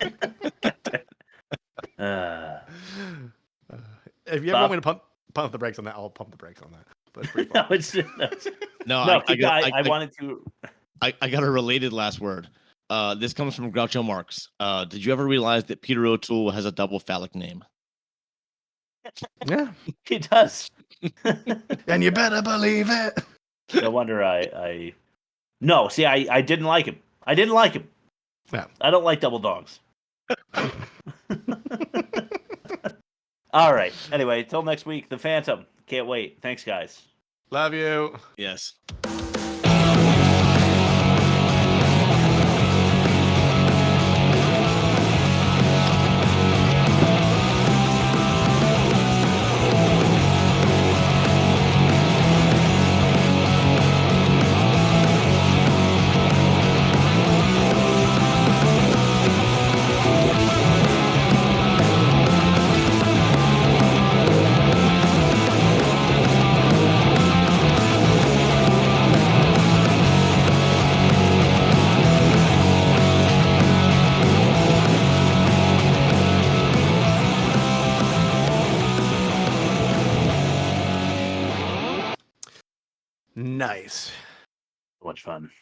If you ever want me to pump the brakes on that, I'll pump the brakes on that. But it's pretty fun. I wanted to. I got a related last word. This comes from Groucho Marx. Did you ever realize that Peter O'Toole has a double phallic name? Yeah, he does. And you better believe it. No wonder No, see, I didn't like him. I didn't like him. Yeah. I don't like double dogs. All right. Anyway, till next week, The Phantom. Can't wait. Thanks, guys. Love you. Yes. Nice. So much fun.